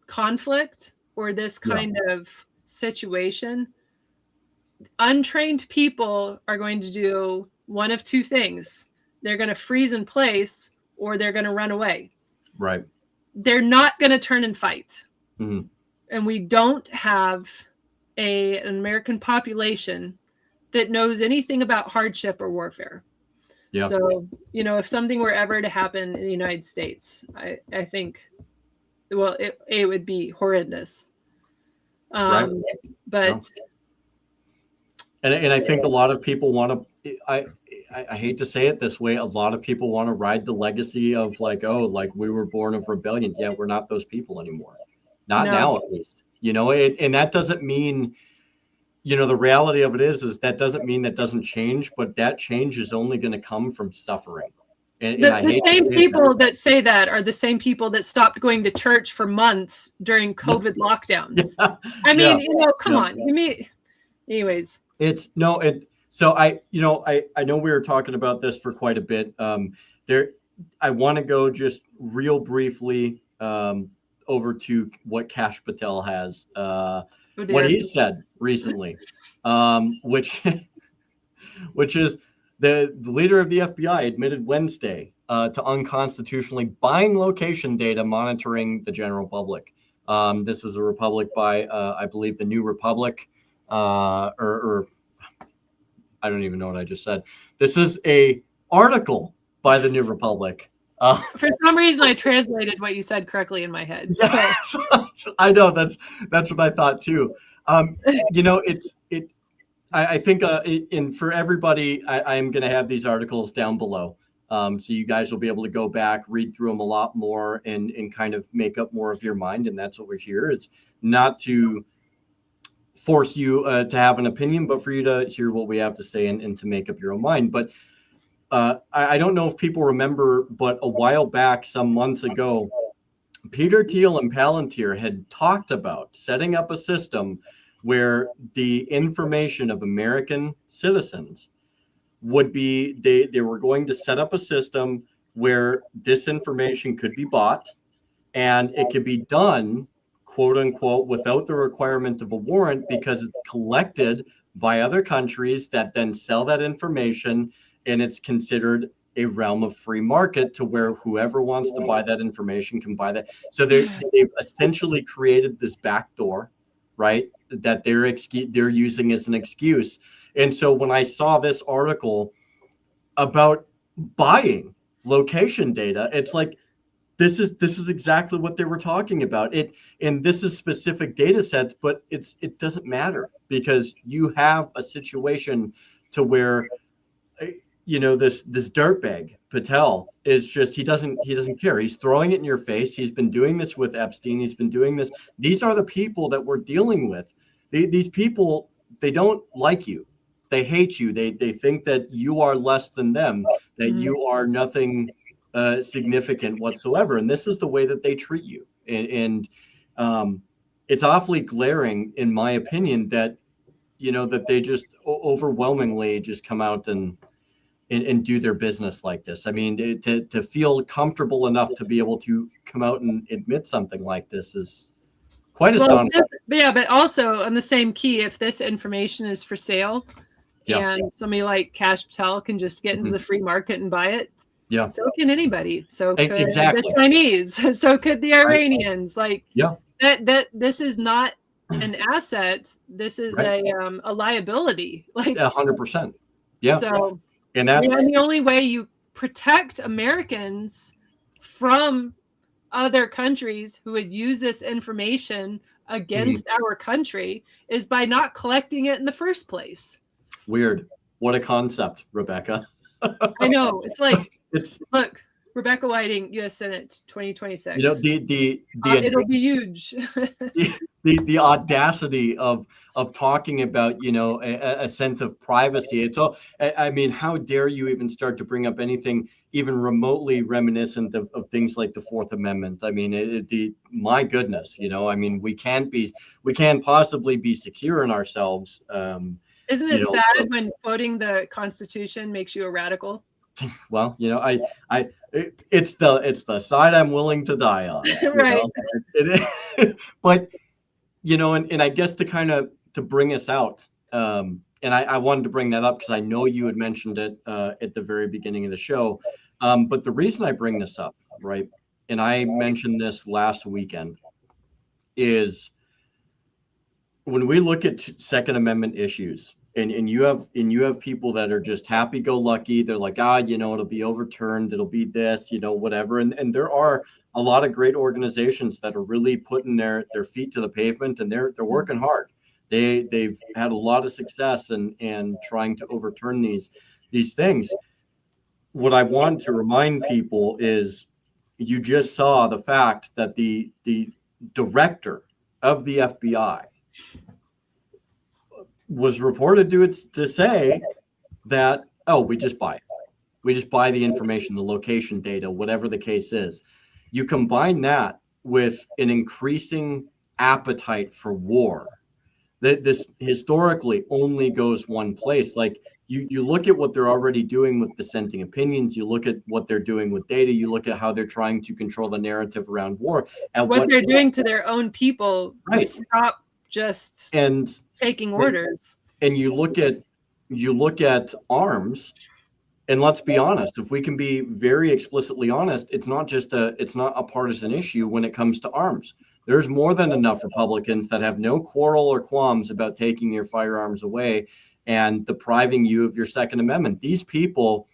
conflict or this kind of situation, untrained people are going to do one of two things. They're going to freeze in place, or they're going to run away. Right. They're not going to turn and fight. Mm-hmm. And we don't have an American population that knows anything about hardship or warfare. Yeah. So, if something were ever to happen in the United States, I think, well, it would be horrendous. But and I think a lot of people want to. I hate to say it this way. A lot of people want to ride the legacy of, like, oh, like, we were born of rebellion. Yeah, we're not those people anymore. Not now, at least. And that doesn't mean, the reality of it is that doesn't mean that doesn't change, but that change is only going to come from suffering. And the same people that say that are the same people that stopped going to church for months during COVID lockdowns. I mean, come on. You mean, anyways. So I know we were talking about this for quite a bit. I want to go just real briefly over to what Kash Patel has, what he said recently, which is the leader of the FBI admitted Wednesday to unconstitutionally buying location data monitoring the general public. This is a Republic by, I believe, the New Republic, or I don't even know what I just said. This is a article by the New Republic. For some reason, I translated what you said correctly in my head. So. Yes, I know that's what I thought too. I think, and for everybody, I am going to have these articles down below. So you guys will be able to go back, read through them a lot more, and kind of make up more of your mind. And that's what we're here. It's not to force you to have an opinion, but for you to hear what we have to say and to make up your own mind. But I don't know if people remember, but a while back, some months ago, Peter Thiel and Palantir had talked about setting up a system where the information of American citizens would be, they were going to set up a system where this information could be bought and it could be done, quote unquote, without the requirement of a warrant, because it's collected by other countries that then sell that information, and it's considered a realm of free market to where whoever wants to buy that information can buy that. So they've essentially created this backdoor, right, that they're using as an excuse. And so when I saw this article about buying location data, it's like, this is exactly what they were talking about. And this is specific data sets, but it doesn't matter, because you have a situation to where, you know, this dirtbag Patel is just, he doesn't care. He's throwing it in your face. He's been doing this with Epstein. He's been doing this. These are the people that we're dealing with. These people, they don't like you. They hate you. They think that you are less than them, that you are nothing significant whatsoever. And this is the way that they treat you. And it's awfully glaring, in my opinion, that, you know, that they just overwhelmingly just come out and do their business like this. I mean, to feel comfortable enough to be able to come out and admit something like this is quite astonishing. But also on the same key, if this information is for sale and somebody like Kash Patel can just get into the free market and buy it, so can anybody. So could the Chinese. So could the Iranians. Like, that this is not an asset. This is a liability. Like 100%. Yeah. So. And that's the only way you protect Americans from other countries who would use this information against our country is by not collecting it in the first place. Weird. What a concept, Rebecca. I know. It's like, look, Rebecca Whiting, U.S. Senate 2026. You know, it'll be huge. the audacity of talking about, you know, a sense of privacy. It's all, I mean, how dare you even start to bring up anything even remotely reminiscent of things like the Fourth Amendment? I mean, my goodness, you know, I mean, we can't possibly be secure in ourselves. Isn't it sad when quoting the Constitution makes you a radical? Well, you know, it's the side I'm willing to die on. Right. But, you know, and I guess to bring us out, and I wanted to bring that up because I know you had mentioned it at the very beginning of the show. But the reason I bring this up, right, and I mentioned this last weekend, is when we look at Second Amendment issues, and you have people that are just happy-go-lucky. They're like, you know, it'll be overturned. It'll be this, you know, whatever. And there are a lot of great organizations that are really putting their feet to the pavement, and they're working hard. They've had a lot of success in trying to overturn these things. What I want to remind people is, you just saw the fact that the director of the FBI was reported to say that, we just buy it. We just buy the information, the location data, whatever the case is. You combine that with an increasing appetite for war. This historically only goes one place. Like, you look at what they're already doing with dissenting opinions. You look at what they're doing with data. You look at how they're trying to control the narrative around war. And what they're doing to their own people. Right. Who stop just taking orders. And you look at arms, and let's be honest, if we can be very explicitly honest, it's not a partisan issue when it comes to arms. There's more than enough Republicans that have no quarrel or qualms about taking your firearms away and depriving you of your Second Amendment. These people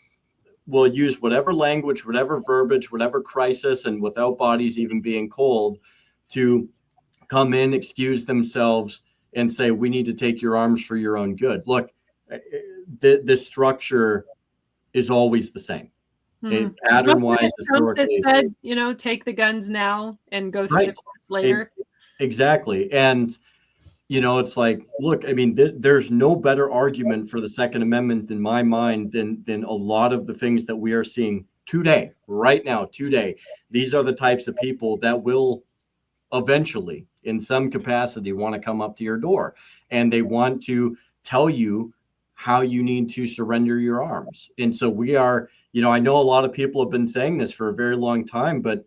will use whatever language, whatever verbiage, whatever crisis, and without bodies even being cold, to come in, excuse themselves, and say, we need to take your arms for your own good. Look, this structure is always the same. Pattern-wise, Trump has historically. said, you know, take the guns now and go through the Right. courts later. Exactly. And, you know, it's like, look, I mean, there's no better argument for the Second Amendment in my mind than a lot of the things that we are seeing today, right now, today. These are the types of people that will eventually, in some capacity, want to come up to your door, and they want to tell you how you need to surrender your arms. And so we are, you know, I know a lot of people have been saying this for a very long time, but,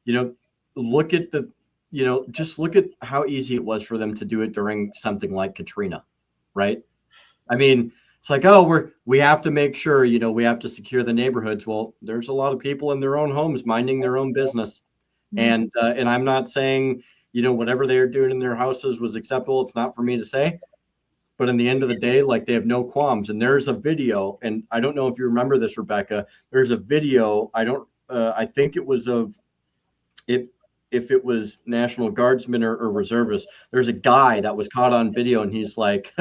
you know, look at the, you know, just look at how easy it was for them to do it during something like Katrina, right? I mean, it's like, oh, we have to make sure, you know, we have to secure the neighborhoods. Well, there's a lot of people in their own homes minding their own business. And I'm not saying, you know, whatever they're doing in their houses was acceptable. It's not for me to say. But in the end of the day, like, they have no qualms. And there's a video, and I don't know if you remember this, Rebecca. There's a video. I think it was of it. If it was National Guardsmen or reservists, there's a guy that was caught on video, and he's like,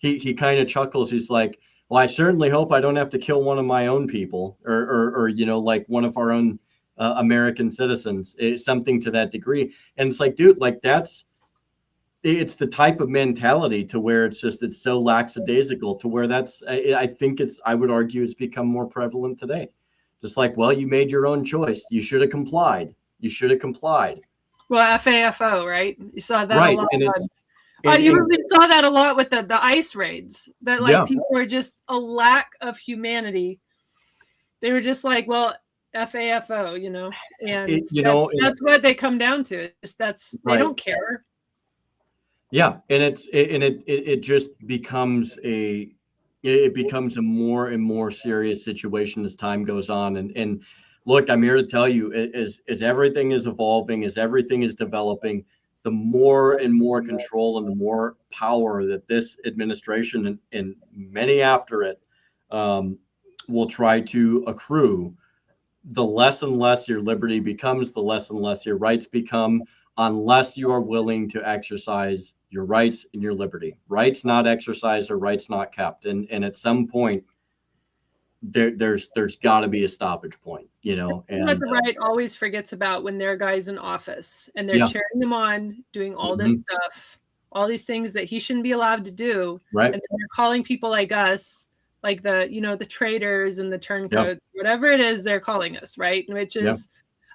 he kind of chuckles. He's like, well, I certainly hope I don't have to kill one of my own people, or you know, like one of our own American citizens, something to that degree. And it's like, dude, like, it's the type of mentality to where it's so lackadaisical to where I think I would argue it's become more prevalent today. Just like, well, you made your own choice. You should have complied. You should have complied. Well, FAFO, right? You saw that right. a lot. And you really saw that a lot with the ICE raids, that like people were just a lack of humanity. They were just like, well, FAFO, you know, and that's what they come down to. They don't care. Yeah, and it just becomes a more and more serious situation as time goes on. And look, I'm here to tell you, as everything is evolving, as everything is developing, the more and more control and the more power that this administration and many after it will try to accrue, the less and less your liberty becomes, the less and less your rights become, unless you are willing to exercise your rights and your liberty. Rights not exercised or rights not kept. And at some point, there's got to be a stoppage point, you know. And what the right always forgets about when their guy's in office and they're cheering him on, doing all this stuff, all these things that he shouldn't be allowed to do. Right. And then they're calling people like us, like the traitors and the turncoats, whatever it is they're calling us, right? Which is,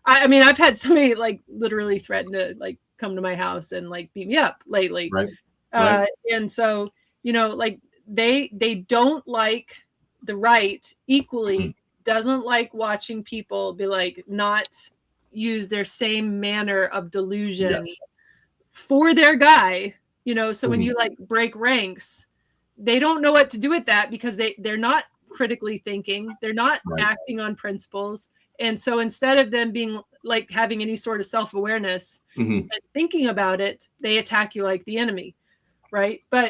I mean, I've had somebody like literally threaten to like come to my house and like beat me up lately. Right. And so, you know, like they don't like the right equally, doesn't like watching people be like not use their same manner of delusion for their guy, you know. So when you like break ranks, they don't know what to do with that because they're not critically thinking, they're not acting on principles. And so instead of them being like having any sort of self-awareness and thinking about it, they attack you like the enemy. Right. But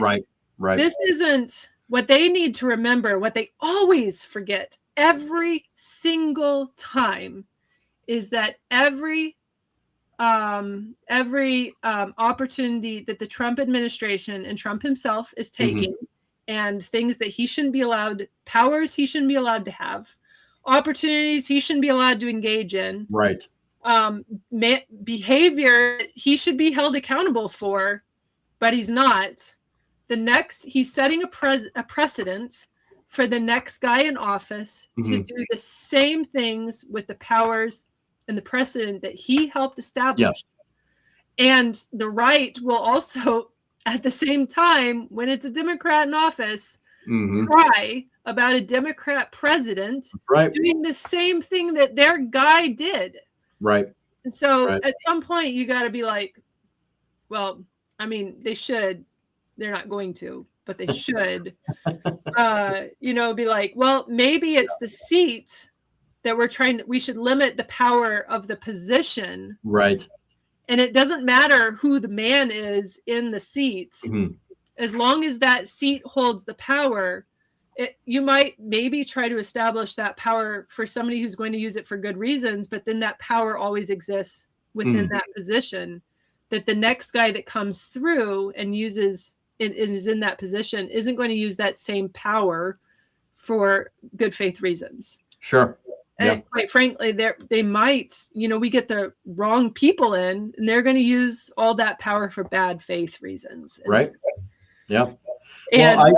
this isn't what they need to remember. What they always forget every single time is that every opportunity that the Trump administration and Trump himself is taking and things that he shouldn't be allowed, powers he shouldn't be allowed to have, opportunities he shouldn't be allowed to engage in, behavior he should be held accountable for, but he's not. He's setting a precedent for the next guy in office to do the same things with the powers and the precedent that he helped establish. And the right will also, at the same time, when it's a Democrat in office, cry about a Democrat president doing the same thing that their guy did. Right. And so at some point you got to be like, well, I mean, they should. They're not going to, but they should, you know, be like, well, maybe it's the seat that we should limit the power of the position. Right. And it doesn't matter who the man is in the seat. As long as that seat holds the power, you might maybe try to establish that power for somebody who's going to use it for good reasons, but then that power always exists within that position, that the next guy that comes through and is in that position isn't going to use that same power for good faith reasons. Sure. And quite frankly, they might, we get the wrong people in, and they're going to use all that power for bad faith reasons. Right. Yeah. And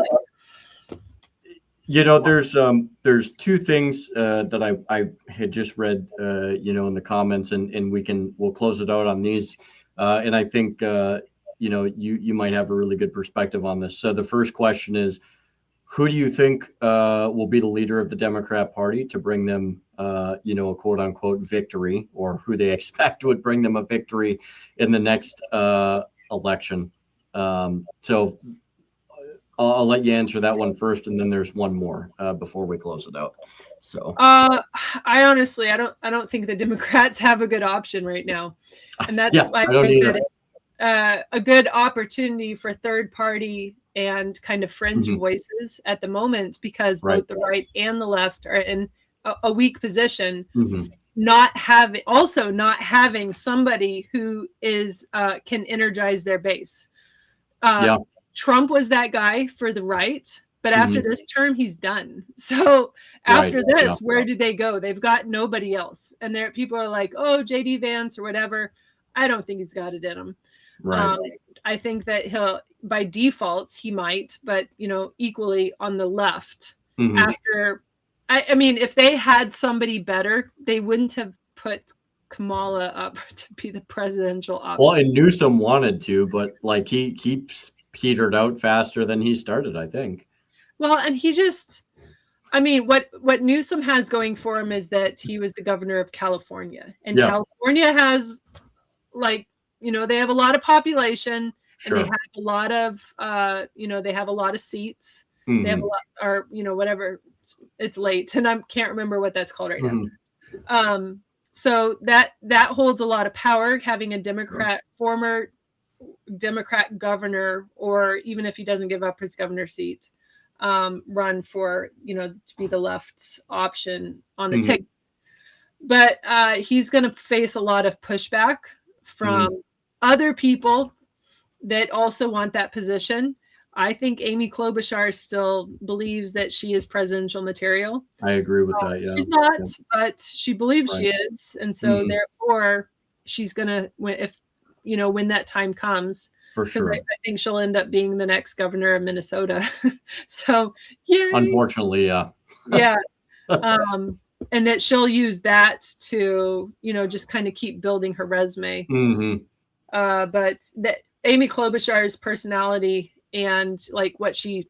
there's two things that I had just read, in the comments, and we'll close it out on these. And I think, you might have a really good perspective on this. So the first question is, who do you think will be the leader of the Democrat Party to bring them, a quote unquote victory, or who they expect would bring them a victory in the next election? So I'll let you answer that one first, and then there's one more before we close it out. So I honestly, I don't think the Democrats have a good option right now, and that's why I think that it's a good opportunity for third party and kind of fringe voices at the moment, because both the right and the left are in a weak position. Not having somebody who is can energize their base. Trump was that guy for the right, but after this term, he's done. So after this, where did they go? They've got nobody else. And there people are like, oh, JD Vance or whatever. I don't think he's got it in him. Right. I think that he'll, by default, he might, but equally on the left. After, I mean, if they had somebody better, they wouldn't have put Kamala up to be the presidential option. Well, and Newsom wanted to, but like he keeps petered out faster than he started, I think. Well, and he just, I mean, what Newsom has going for him is that he was the governor of California, and California has, like, they have a lot of population, and they have a lot of, they have a lot of seats. They have a lot, or whatever. It's late, and I can't remember what that's called right now. So that holds a lot of power, having a Democrat, former Democrat governor, or even if he doesn't give up his governor seat, run for, to be the left's option on the ticket. But he's going to face a lot of pushback from other people that also want that position. I think Amy Klobuchar still believes that she is presidential material. I agree with that. Yeah, she's not, but she believes she is, and so therefore she's gonna when that time comes. For sure, I think she'll end up being the next governor of Minnesota. So yeah, unfortunately, yeah. And that she'll use that to just kind of keep building her resume. But that Amy Klobuchar's personality and like what she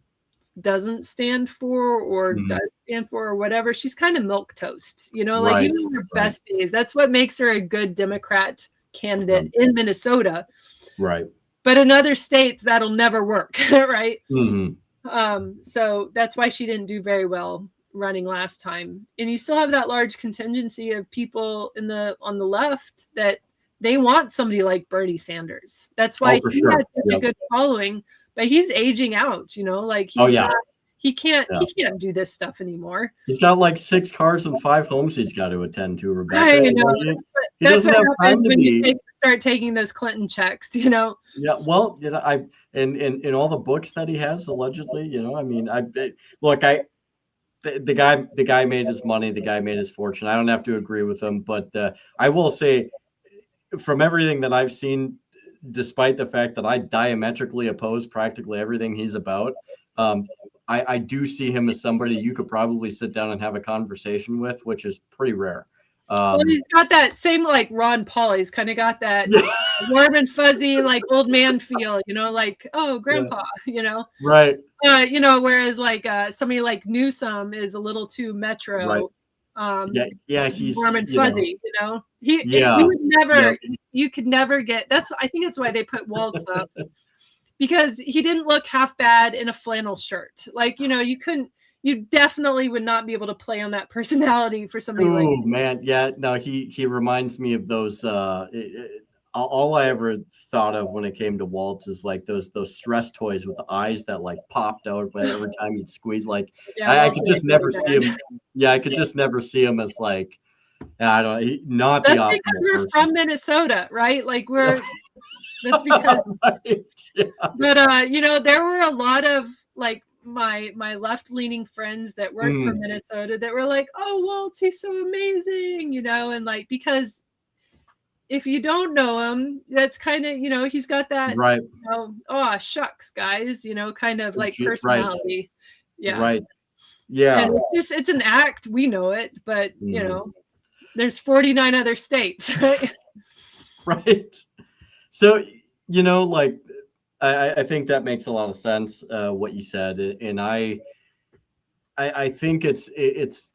doesn't stand for or does stand for or whatever, she's kind of milquetoast, like even in her best days. That's what makes her a good Democrat candidate in Minnesota. Right. But in other states, that'll never work. Right. So that's why she didn't do very well running last time. And you still have that large contingency of people on the left that they want somebody like Bernie Sanders. That's why he has such a good following. But he's aging out, like he can't do this stuff anymore. He's got like 6 cars and 5 homes he's got to attend to, Rebecca. I know. He doesn't have time to be. Start taking those Clinton checks, Yeah, well, in all the books that he has allegedly, I mean, the guy made his money, the guy made his fortune. I don't have to agree with him, but I will say, from everything that I've seen, despite the fact that I diametrically oppose practically everything he's about, I do see him as somebody you could probably sit down and have a conversation with, which is pretty rare. Well, he's got that same like Ron Paul. He's kind of got that warm and fuzzy, like old man feel, like, oh, grandpa, Right. Whereas like somebody like Newsom is a little too metro. Right. He's warm and fuzzy, He would never, you could never get, I think that's why they put Waltz up, because he didn't look half bad in a flannel shirt. Like, you definitely would not be able to play on that personality for somebody like him. Man. Yeah, no, he reminds me of those, all I ever thought of when it came to Waltz is like those stress toys with the eyes that like popped out every time you'd squeeze. Like I could just never see him. Yeah, I could just never see him as like, I don't know, not that's the optimal because we're person. from Minnesota, right? Like that's because. But there were a lot of like my left-leaning friends that work for Minnesota that were like, "Oh, Walt, he's so amazing," and like, because if you don't know him, that's kind of, he's got that, Right. Oh, shucks, guys, kind of like Right. personality. Yeah. Right. Yeah. And it's an act. We know it, but there's 49 other states. Right. So, like, I think that makes a lot of sense, what you said. And I think it's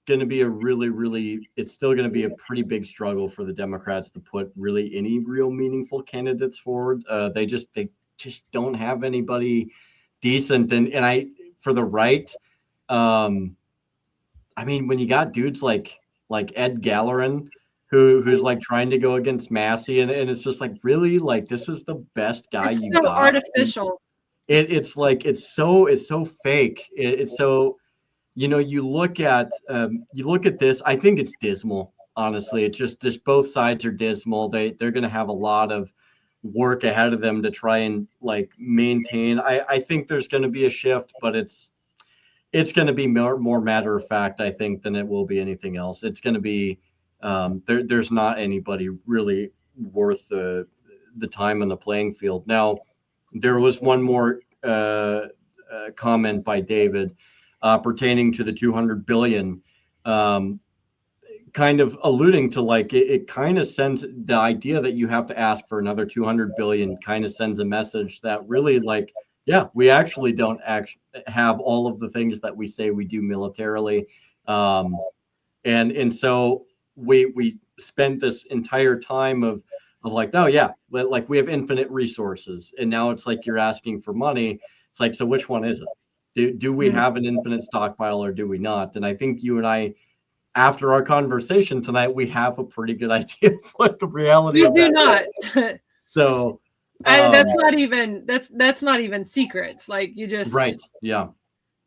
going to be it's still going to be a pretty big struggle for the Democrats to put really any real meaningful candidates forward. They just don't have anybody decent. And for the right, I mean, when you got dudes like Ed Gallerin, who's like trying to go against Massey, and it's just like, really, like, this is the best guy It's you so got. artificial. It's like it's so fake. It's so, you look at this. I think it's dismal. Honestly, it's just both sides are dismal. They're going to have a lot of work ahead of them to try and like maintain. I think there's going to be a shift, but it's going to be more matter of fact, I think, than it will be anything else. It's going to be there's not anybody really worth the time on the playing field. Now, there was one more comment by David pertaining to the 200 billion, kind of alluding to like it kind of sends the idea that you have to ask for another 200 billion kind of sends a message that really, like, yeah, we actually don't have all of the things that we say we do militarily. And so we spent this entire time of like, oh yeah, like we have infinite resources. And now it's like, you're asking for money. It's like, so which one is it? Do we have an infinite stockpile or do we not? And I think you and I, after our conversation tonight, we have a pretty good idea of what the reality We do not. So that's not even secret. Like, you just, right. Yeah.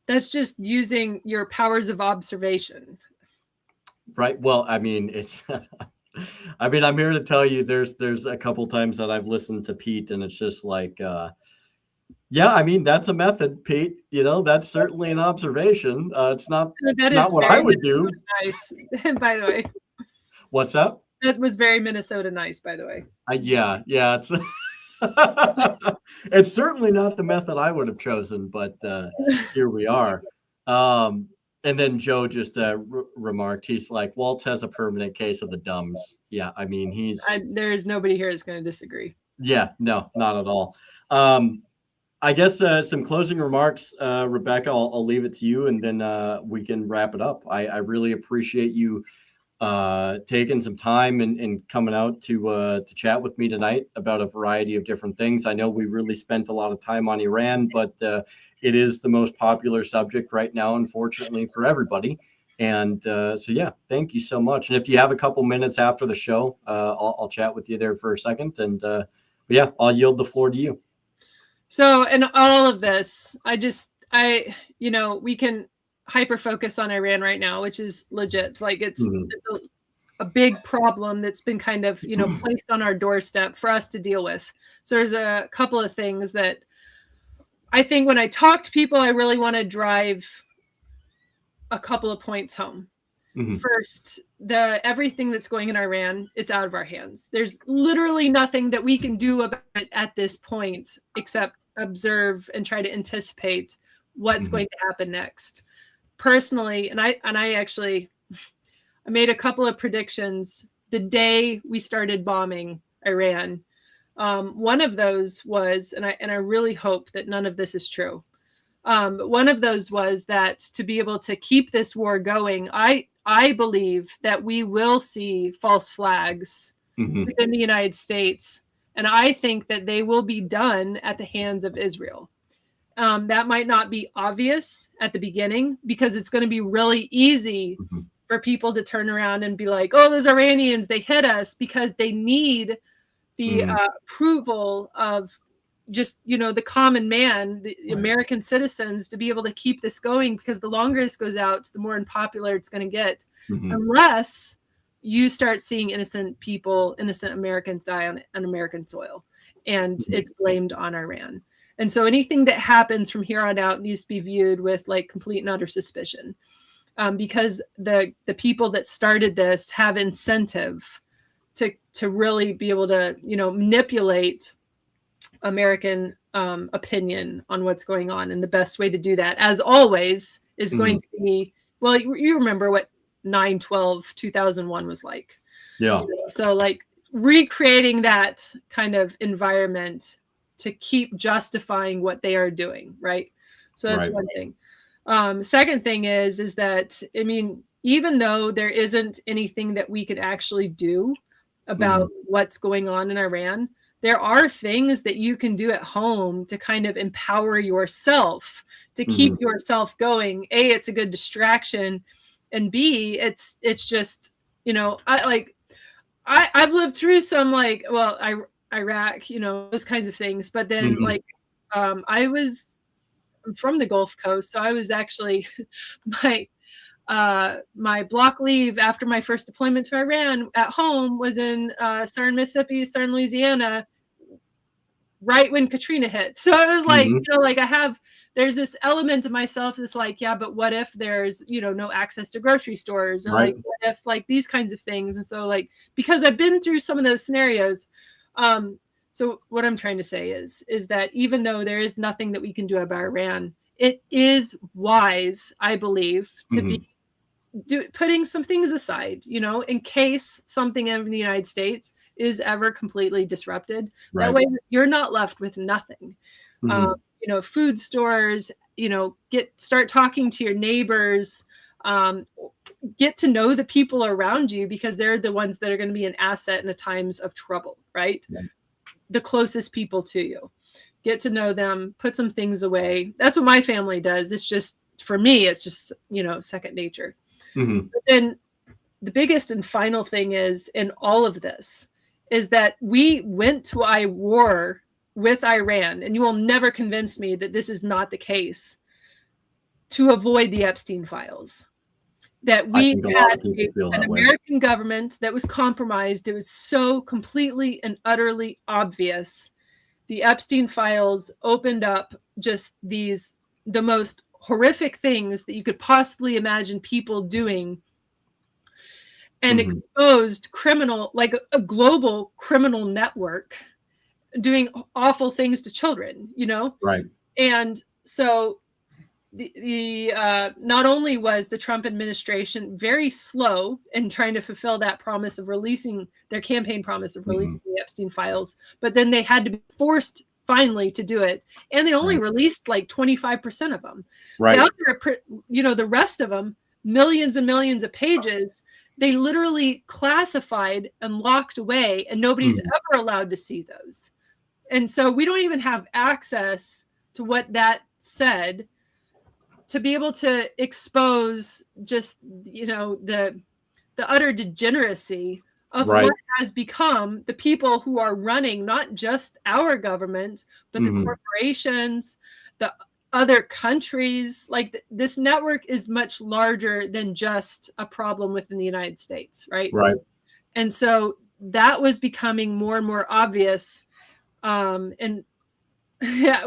That's just using your powers of observation. Right. Well, I mean, I'm here to tell you there's a couple times that I've listened to Pete, and it's just like, yeah, I mean, that's a method, Pete. That's certainly an observation. It's not what I would do. Nice, by the way. What's that? That was very Minnesota nice, by the way. Yeah. It's it's certainly not the method I would have chosen, but here we are. And then Joe just remarked, he's like, Walt has a permanent case of the dumbs. Yeah, I mean, there's nobody here that's going to disagree. Yeah, no, not at all. I guess some closing remarks, Rebecca. I'll leave it to you, and then we can wrap it up. I really appreciate you taking some time and coming out to chat with me tonight about a variety of different things. I know we really spent a lot of time on Iran, but it is the most popular subject right now, unfortunately, for everybody. And so, yeah, thank you so much. And if you have a couple minutes after the show, I'll chat with you there for a second. And but yeah, I'll yield the floor to you. So in all of this, we can hyper focus on Iran right now, which is legit. Like, it's a big problem that's been kind of, placed on our doorstep for us to deal with. So there's a couple of things that I think when I talk to people, I really want to drive a couple of points home. First, everything that's going in Iran, it's out of our hands. There's literally nothing that we can do about it at this point except observe and try to anticipate what's going to happen next. Personally, and I made a couple of predictions the day we started bombing Iran. One of those was, and I really hope that none of this is true. But one of those was that to be able to keep this war going, I believe that we will see false flags within the United States. And I think that they will be done at the hands of Israel. That might not be obvious at the beginning because it's going to be really easy for people to turn around and be like, oh, those Iranians, they hit us, because they need the approval of just, the common man, the American citizens, to be able to keep this going, because the longer this goes out, the more unpopular it's going to get, unless you start seeing innocent people, innocent Americans die on American soil, and it's blamed on Iran. And so anything that happens from here on out needs to be viewed with like complete and utter suspicion, because the people that started this have incentive to really be able to, you know, manipulate American opinion on what's going on. And the best way to do that, as always, is going to be, well, you remember what 9/12/2001 was like. Yeah. You know? So like recreating that kind of environment to keep justifying what they are doing, right? So that's one thing. Second thing is that, I mean, even though there isn't anything that we could actually do about what's going on in Iran, there are things that you can do at home to kind of empower yourself, to keep yourself going. A, it's a good distraction, and B, it's just, you know, I've lived through some, like, well, Iraq, you know, those kinds of things, but then like I'm from the Gulf Coast, so I was actually my block leave after my first deployment to Iran at home was in Southern Mississippi, Southern Louisiana, right when Katrina hit. So it was like, you know, like there's this element of myself that's like, yeah, but what if there's, you know, no access to grocery stores, or like, what if like these kinds of things? And so like, because I've been through some of those scenarios. So what I'm trying to say is that even though there is nothing that we can do about Iran, it is wise, I believe, to be putting some things aside, you know, in case something in the United States is ever completely disrupted. That way you're not left with nothing. You know, food stores, you know, start talking to your neighbors, get to know the people around you, because they're the ones that are going to be an asset in the times of trouble, right? The closest people to you. Get to know them, put some things away. That's what my family does. It's just, for me, it's just, you know, second nature. But then the biggest and final thing is, in all of this, is that we went to a war with Iran, and you will never convince me that this is not the case, to avoid the Epstein files. That we had an American government that was compromised. It was so completely and utterly obvious. The Epstein files opened up just the most horrific things that you could possibly imagine people doing, and exposed criminal, like a global criminal network doing awful things to children, you know? And so not only was the Trump administration very slow in trying to fulfill that promise of releasing their campaign promise of releasing the Epstein files, but then they had to be forced finally to do it. And they only released like 25% of them. The other, you know, the rest of them, millions and millions of pages, they literally classified and locked away, and nobody's ever allowed to see those. And so we don't even have access to what that said, to be able to expose just, you know, the utter degeneracy of what has become the people who are running not just our government, but the corporations, the other countries. Like this network is much larger than just a problem within the United States, right? And so that was becoming more and more obvious. And yeah,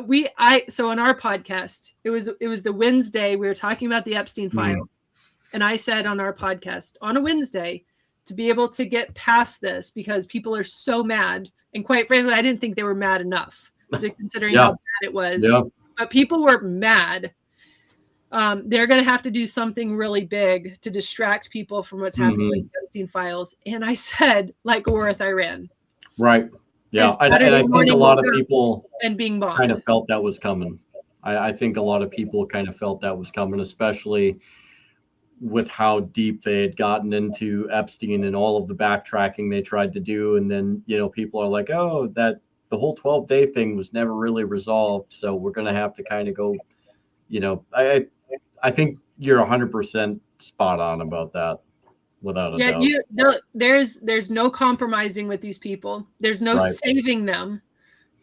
so on our podcast, it was the Wednesday, we were talking about the Epstein file. And I said on our podcast on a Wednesday, to be able to get past this, because people are so mad. And quite frankly, I didn't think they were mad enough, considering how bad it was. But people were mad. They're going to have to do something really big to distract people from what's happening with the Epstein files. And I said, like war with Iran. Yeah, and I think a lot of people and being bombed kind of felt that was coming. I think a lot of people kind of felt that was coming, especially with how deep they had gotten into Epstein and all of the backtracking they tried to do. And then, you know, people are like, oh, that the whole 12-day thing was never really resolved. So we're going to have to kind of go, you know, I think you're 100% spot on about that. Without a doubt. There's no compromising with these people. There's no saving them.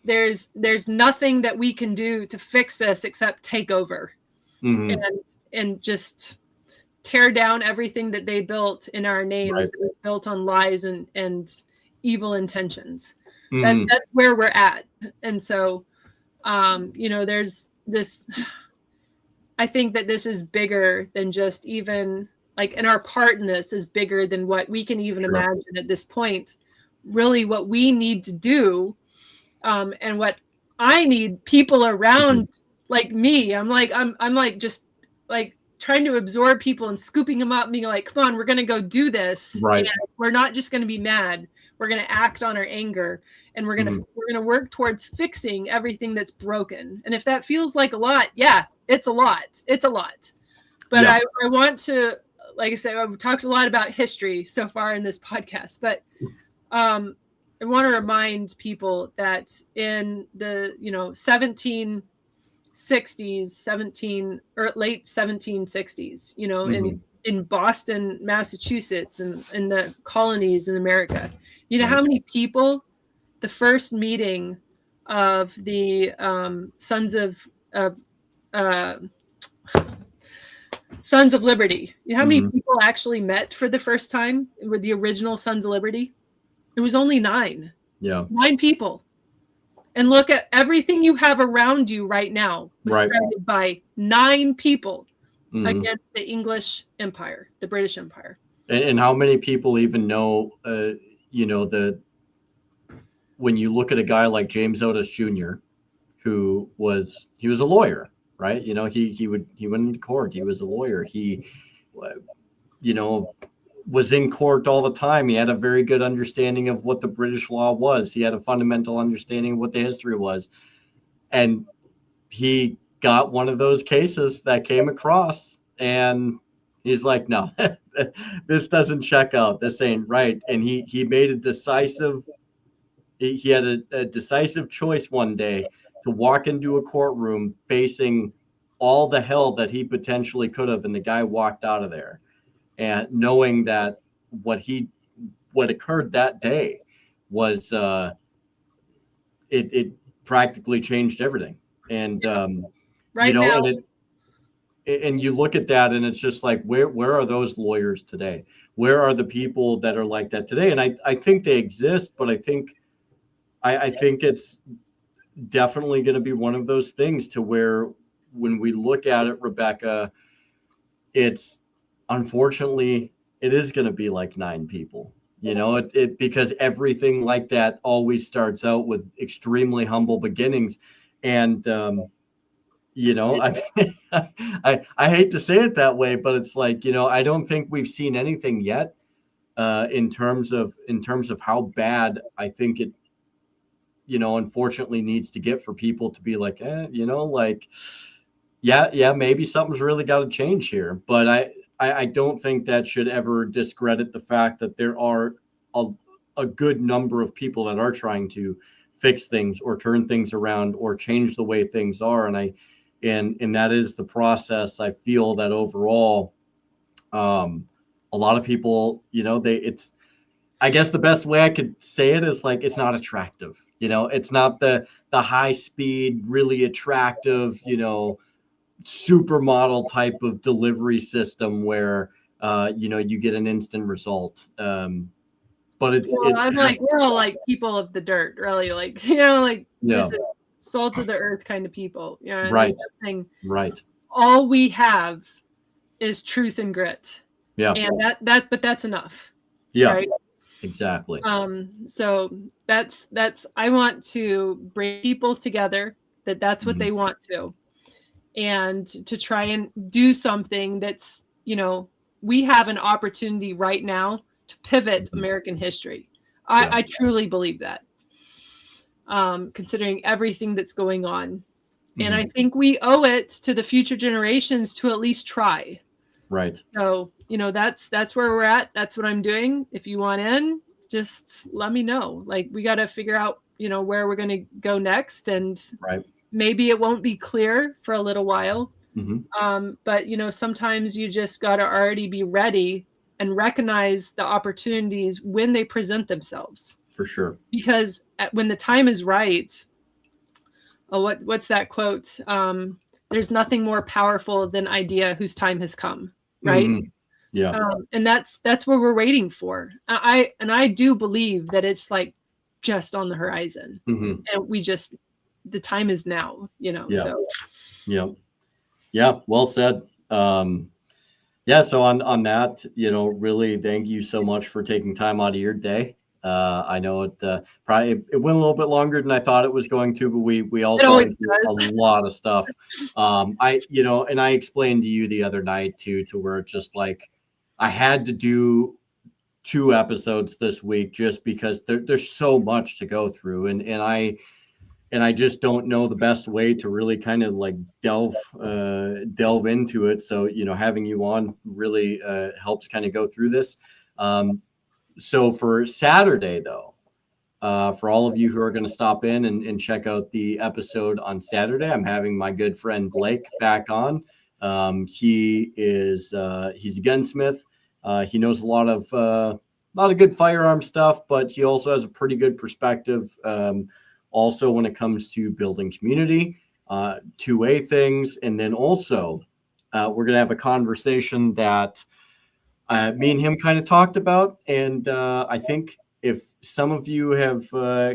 There's nothing that we can do to fix this except take over and just tear down everything that they built in our names that was built on lies and evil intentions. That's where we're at. And so There's this, I think that this is bigger than just even like, and our part in this is bigger than what we can even imagine at this point. Really what we need to do, and what I need people around like me, I'm like just like trying to absorb people and scooping them up and being like, come on, we're going to go do this. Right. And we're not just going to be mad. We're going to act on our anger, and we're going to work towards fixing everything that's broken. And if that feels like a lot, yeah, it's a lot. It's a lot. But I want to, like I said, I've talked a lot about history so far in this podcast, but I want to remind people that in the, 1760s, or late 1760s, in Boston, Massachusetts, and in the colonies in America, how many people the first meeting of the Sons of Liberty, how many people actually met for the first time with the original Sons of Liberty? It was only 9. Yeah. 9 people. And look at everything you have around you right now was started by 9 people against the English Empire, the British Empire. And how many people even know, when you look at a guy like James Otis Jr., he was a lawyer, right? He went into court. He was a lawyer. He, was in court all the time. He had a very good understanding of what the British law was. He had a fundamental understanding of what the history was. And he got one of those cases that came across, and he's like, no, this doesn't check out. This ain't right. And he made a decisive, he had a decisive choice one day to walk into a courtroom facing all the hell that he potentially could have. And the guy walked out of there. And knowing that what occurred that day was, it practically changed everything. And now, and you look at that, and it's just like, where are those lawyers today? Where are the people that are like that today? And I think they exist, but I think it's definitely going to be one of those things to where when we look at it, Rebecca, it's, unfortunately, it is going to be like 9 people, because everything like that always starts out with extremely humble beginnings. And, I hate to say it that way, but it's like, I don't think we've seen anything yet in terms of how bad I think it, unfortunately needs to get for people to be like, maybe something's really got to change here. But I don't think that should ever discredit the fact that there are a good number of people that are trying to fix things or turn things around or change the way things are. And that is the process. I feel that overall, a lot of people, I guess the best way I could say it is like, it's not attractive. It's not the high speed, really attractive, supermodel type of delivery system where you get an instant result, but we're all like people of the dirt, really, this is salt of the earth kind of people, right. All we have is truth and grit, and but that's enough, right? Exactly. So that's I want to bring people together, that's what they want to, and to try and do something that's, we have an opportunity right now to pivot American history. I truly believe that, considering everything that's going on. And I think we owe it to the future generations to at least try. Right. So, that's where we're at. That's what I'm doing. If you want in, just let me know. Like, we got to figure out, where we're going to go next. And maybe it won't be clear for a little while. But, sometimes you just got to already be ready and recognize the opportunities when they present themselves. For sure. Because when the time is right, what's that quote? There's nothing more powerful than idea whose time has come. Right. Yeah. And that's what we're waiting for. I do believe that it's like just on the horizon, and we just the time is now, Yeah. so. Yeah. Well said. Yeah. So on that, really thank you so much for taking time out of your day. I know it went a little bit longer than I thought it was going to, but we also went through a lot of stuff. And I explained to you the other night too, to where it's just like I had to do 2 episodes this week just because there's so much to go through, and I just don't know the best way to really kind of like delve into it. So, having you on really helps kind of go through this. So for Saturday, though, for all of you who are going to stop in and check out the episode on Saturday, I'm having my good friend Blake back on. He's a gunsmith. He knows a lot of good firearm stuff, but he also has a pretty good perspective. Also, when it comes to building community, 2A things, and then also we're going to have a conversation that me and him kind of talked about, and I think if some of you have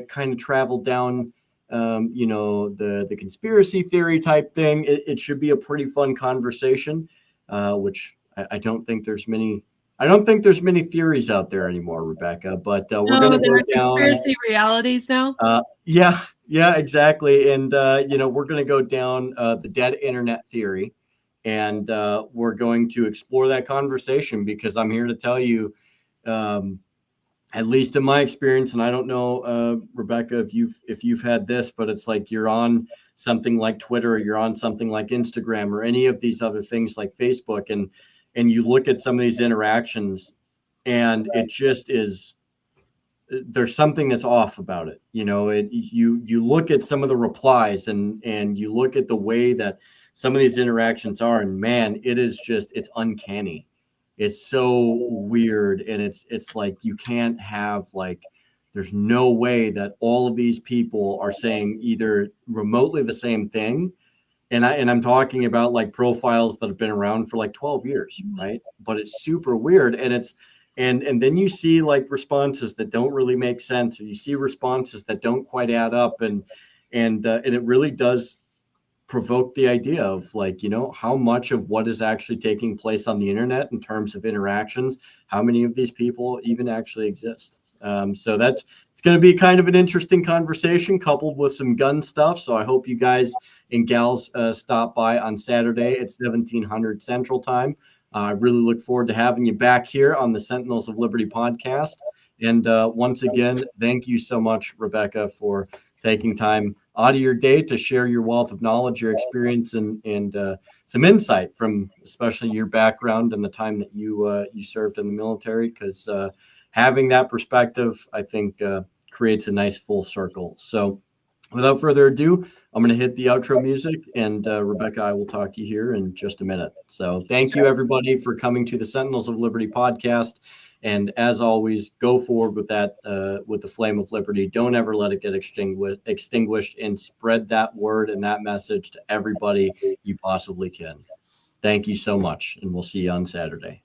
kind of traveled down, the conspiracy theory type thing, it should be a pretty fun conversation, which I don't think there's many. I don't think there's many theories out there anymore, Rebecca, but we're going to go down conspiracy realities now. Yeah, exactly. And, we're going to go down the dead internet theory, and we're going to explore that conversation because I'm here to tell you, at least in my experience, and I don't know, Rebecca, if you've had this, but it's like you're on something like Twitter, or you're on something like Instagram or any of these other things like Facebook, and you look at some of these interactions and it just is, there's something that's off about it. You look at some of the replies and you look at the way that some of these interactions are, and man, it's uncanny. It's so weird. And it's like, you can't have there's no way that all of these people are saying either remotely the same thing. And I'm talking about like profiles that have been around for like 12 years, right? But it's super weird. And and then you see like responses that don't really make sense, or you see responses that don't quite add up. And it really does provoke the idea of like, how much of what is actually taking place on the internet in terms of interactions, how many of these people even actually exist. So it's going to be kind of an interesting conversation coupled with some gun stuff. So I hope you guys and gals stop by on Saturday at 1700 Central Time. I really look forward to having you back here on the Sentinels of Liberty podcast. And once again, thank you so much, Rebecca, for taking time out of your day to share your wealth of knowledge, your experience, and some insight from especially your background and the time that you served in the military, because having that perspective, I think, creates a nice full circle. So without further ado, I'm going to hit the outro music, and Rebecca, I will talk to you here in just a minute. So thank you, everybody, for coming to the Sentinels of Liberty podcast. And as always, go forward with that, with the flame of liberty. Don't ever let it get extinguished, and spread that word and that message to everybody you possibly can. Thank you so much, and we'll see you on Saturday.